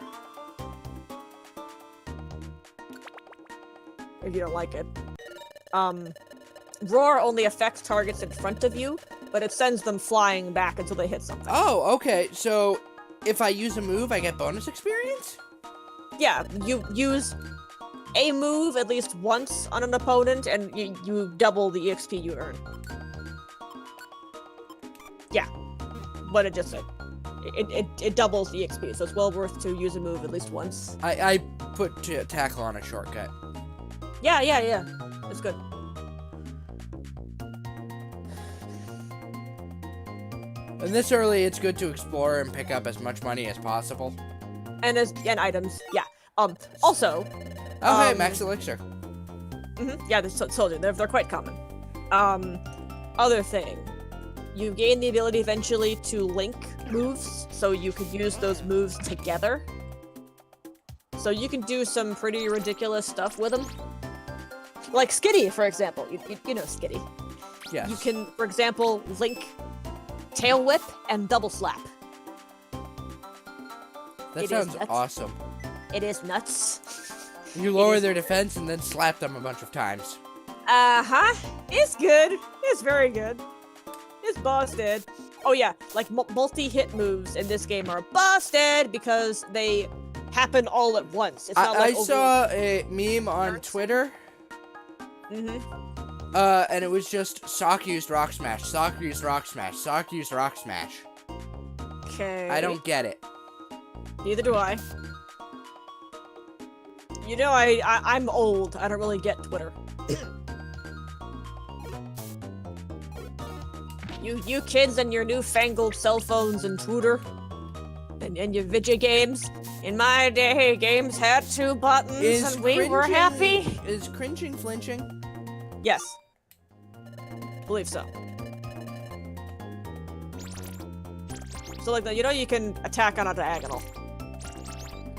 Speaker 2: If you don't like it. Roar only affects targets in front of you, but it sends them flying back until they hit something.
Speaker 1: Oh, okay. So if I use a move, I get bonus experience?
Speaker 2: Yeah, you use a move at least once on an opponent, and you double the EXP you earn. Yeah, what it just said. It doubles the EXP, so it's well worth to use a move at least once.
Speaker 1: I put tackle on a shortcut.
Speaker 2: Yeah. It's good.
Speaker 1: And this early, it's good to explore and pick up as much money as possible.
Speaker 2: And items, yeah. Also,
Speaker 1: Oh, hey,
Speaker 2: Um,
Speaker 1: Max Elixir.
Speaker 2: yeah, told you, they're quite common. Other thing, you gain the ability eventually to link moves, so you could use those moves together. So you can do some pretty ridiculous stuff with them. Like Skitty, for example. You know Skitty.
Speaker 1: Yes.
Speaker 2: You can, for example, link Tail Whip and Double Slap.
Speaker 1: That
Speaker 2: it is
Speaker 1: sounds
Speaker 2: nuts.
Speaker 1: awesome.
Speaker 2: It is nuts.
Speaker 1: You lower
Speaker 2: is-
Speaker 1: their defense and then slap them a bunch of times.
Speaker 2: Uh-huh. It's good. It's very good. It's busted. Oh yeah, like multi-hit moves in this game are busted because they happen all at once. It's not
Speaker 1: I
Speaker 2: like
Speaker 1: saw a meme on
Speaker 2: turns.
Speaker 1: Twitter
Speaker 2: Mm-hmm.
Speaker 1: And it was just Sock used Rock Smash, Sock used Rock Smash, Sock used Rock Smash.
Speaker 2: Okay.
Speaker 1: I don't get it.
Speaker 2: Neither do I. You know, I'm old. I don't really get Twitter. You kids and your newfangled cell phones and Twitter and your video games. In my day, games had 2 buttons and we were happy.
Speaker 1: Is cringing flinching?
Speaker 2: Yes. Believe so. So like, you know, you can attack on a diagonal.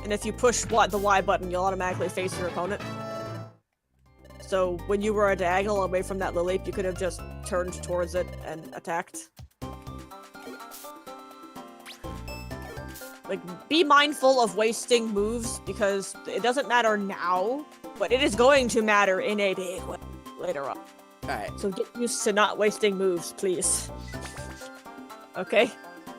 Speaker 2: And if you push the Y button, you'll automatically face your opponent. So when you were a diagonal away from that Lilip, you could have just turned towards it and attacked. Like, be mindful of wasting moves, because it doesn't matter now, but it is going to matter in a big way later on.
Speaker 1: Alright.
Speaker 2: So get used to not wasting moves, please. Okay?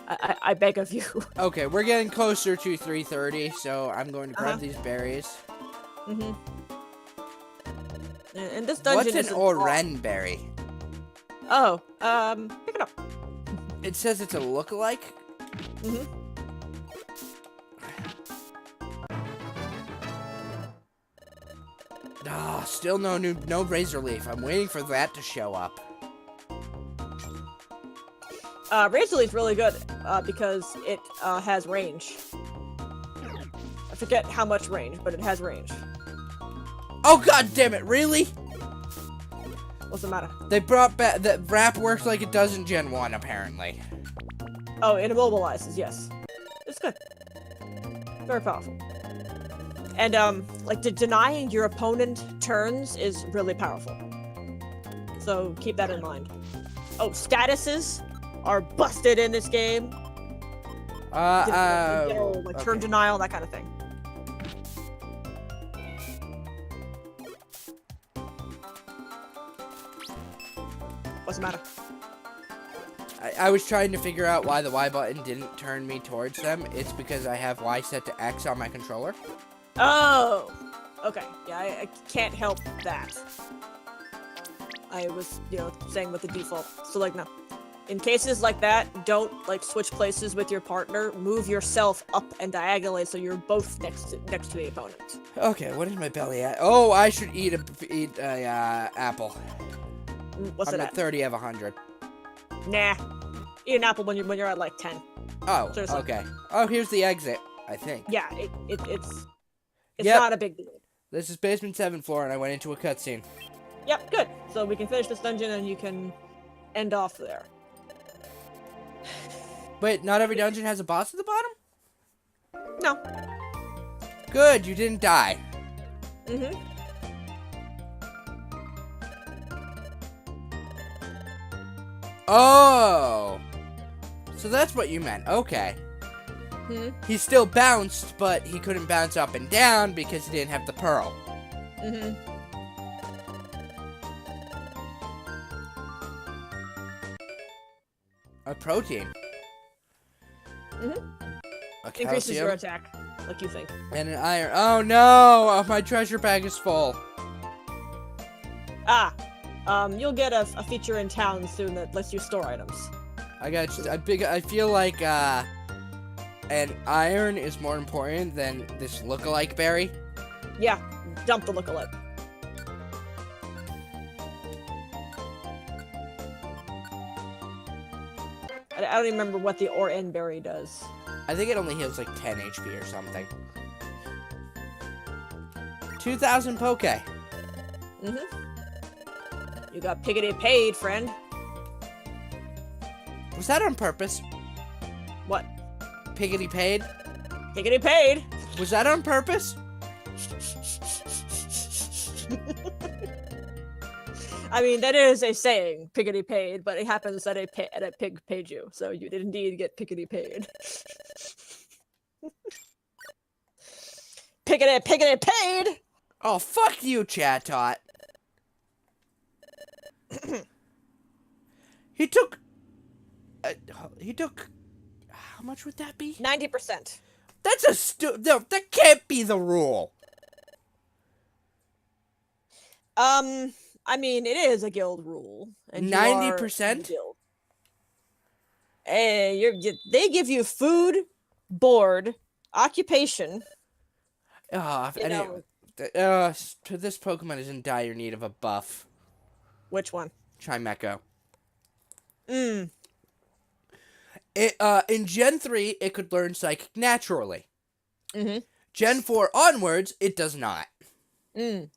Speaker 2: I beg of you.
Speaker 1: Okay, we're getting closer to 3:30, so I'm going to grab these berries.
Speaker 2: Mm-hmm. And this dungeon
Speaker 1: What's an oren berry?
Speaker 2: Oh, pick it up.
Speaker 1: It says it's a lookalike?
Speaker 2: Mm-hmm.
Speaker 1: Ah, still no Razor Leaf. I'm waiting for that to show up.
Speaker 2: Razor Leaf's really good, because it, has range. I forget how much range, but it has range.
Speaker 1: Oh god damn it, really?
Speaker 2: What's the matter?
Speaker 1: They brought back that wrap works like it does in Gen 1, apparently.
Speaker 2: Oh, it immobilizes, yes. It's good. Very powerful. And, like, denying your opponent turns is really powerful. So, keep that in mind. Oh, statuses are busted in this game. Like turn denial, that kind of thing. What's the matter?
Speaker 1: I was trying to figure out why the Y button didn't turn me towards them. It's because I have Y set to X on my controller.
Speaker 2: Oh! Okay, yeah, I can't help that. I was, you know, saying with the default. So, like, no. In cases like that, don't, like, switch places with your partner. Move yourself up and diagonally so you're both next to the opponent.
Speaker 1: Okay, what is my belly at? Oh, I should eat a apple.
Speaker 2: What's
Speaker 1: I'm
Speaker 2: it
Speaker 1: at
Speaker 2: at?
Speaker 1: 30 of 100.
Speaker 2: Nah. Eat an apple when you're at, like, 10.
Speaker 1: Oh,
Speaker 2: Seriously.
Speaker 1: okay. Oh, here's the exit, I think.
Speaker 2: Yeah, it's
Speaker 1: Yep.
Speaker 2: not a big deal.
Speaker 1: This is basement 7th floor, and I went into a cutscene.
Speaker 2: Yep, good. So we can finish this dungeon and you can end off there.
Speaker 1: Wait, not every dungeon has a boss at the bottom?
Speaker 2: No.
Speaker 1: Good, you didn't die.
Speaker 2: Mm-hmm.
Speaker 1: Oh! So that's what you meant, okay.
Speaker 2: Hmm?
Speaker 1: He still bounced, but he couldn't bounce up and down because he didn't have the pearl.
Speaker 2: Mm-hmm.
Speaker 1: A protein.
Speaker 2: Mm-hmm.
Speaker 1: A
Speaker 2: Increases your
Speaker 1: calcium.
Speaker 2: attack, like you think.
Speaker 1: And an iron. Oh no! Oh, my treasure bag is full.
Speaker 2: Ah! You'll get a feature in town soon that lets you store items.
Speaker 1: I feel like, an iron is more important than this lookalike berry.
Speaker 2: Yeah, dump the lookalike. I don't even remember what the Oren berry does.
Speaker 1: I think it only heals like 10 HP or something. 2,000 poke.
Speaker 2: Mm-hmm. You got piggity paid, friend.
Speaker 1: Was that on purpose?
Speaker 2: What?
Speaker 1: Piggity paid?
Speaker 2: Piggity paid!
Speaker 1: Was that on purpose?
Speaker 2: I mean, that is a saying, piggity paid, but it happens that a pig paid you, so you did indeed get piggity paid. Piggity paid!
Speaker 1: Oh, fuck you, Chat Tot. He took... How much would that be?
Speaker 2: 90%.
Speaker 1: That's no, that can't be the rule.
Speaker 2: I mean, it is a guild rule. And you are in the
Speaker 1: 90%?
Speaker 2: guild. They give you food, board, occupation.
Speaker 1: Oh,
Speaker 2: You know,
Speaker 1: this Pokemon is in dire need of a buff.
Speaker 2: which one?
Speaker 1: Chimecho.
Speaker 2: Mm.
Speaker 1: In Gen 3, it could learn Psychic naturally.
Speaker 2: Mm-hmm.
Speaker 1: Gen 4 onwards, it does not.
Speaker 2: Mm.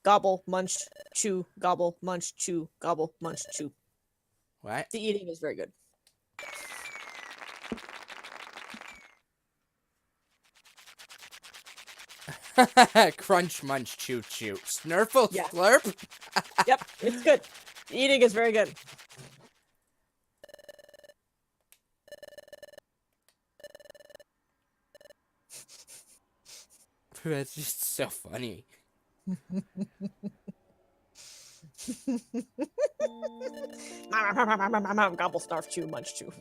Speaker 2: Gobble, munch, chew, gobble, munch, chew, gobble, munch, chew.
Speaker 1: What?
Speaker 2: The eating is very good.
Speaker 1: Crunch, munch, chew, chew. Snurfle,
Speaker 2: Yeah.
Speaker 1: slurp?
Speaker 2: Yep, it's good. The eating is very good.
Speaker 1: That's just so funny.
Speaker 2: Gobble, snarf, chew, munch, chew.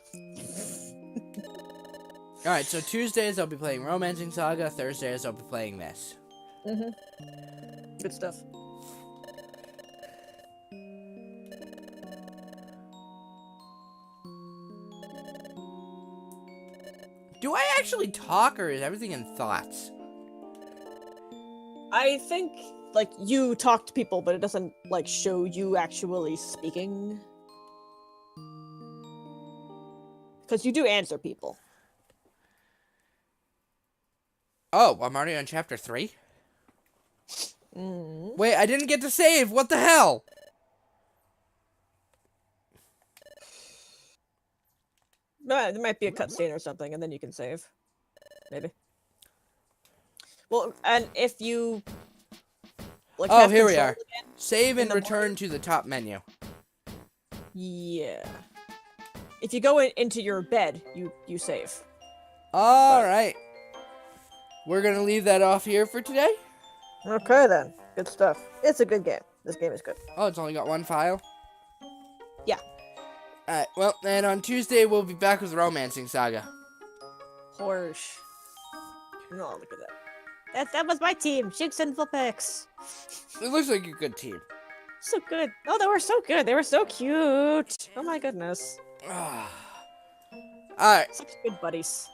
Speaker 1: Alright, so Tuesdays I'll be playing Romancing Saga. Thursdays I'll be playing this.
Speaker 2: Mm-hmm. Good stuff.
Speaker 1: Do I actually talk, or is everything in thoughts?
Speaker 2: I think, like, you talk to people, but it doesn't, like, show you actually speaking. Because you do answer people.
Speaker 1: Oh, I'm already on chapter 3?
Speaker 2: Mm.
Speaker 1: Wait, I didn't get to save! What the hell?
Speaker 2: No, there might be a cutscene or something, and then you can save. Maybe. Well, and if you... Like,
Speaker 1: Oh,
Speaker 2: have
Speaker 1: here we
Speaker 2: control
Speaker 1: are.
Speaker 2: again-
Speaker 1: Save and
Speaker 2: the
Speaker 1: return to the top menu.
Speaker 2: Yeah. If you go into your bed, you save.
Speaker 1: Alright. We're gonna leave that off here for today.
Speaker 2: Okay, then. Good stuff. It's a good game. This game is good.
Speaker 1: Oh, it's only got one file?
Speaker 2: Yeah.
Speaker 1: Alright, well, then on Tuesday we'll be back with Romancing Saga.
Speaker 2: Horse. Oh, look at that. That was my team. Shoots and Vulpix.
Speaker 1: It looks like a good team.
Speaker 2: So good. Oh, they were so good. They were so cute. Oh my goodness.
Speaker 1: Alright.
Speaker 2: Such good buddies.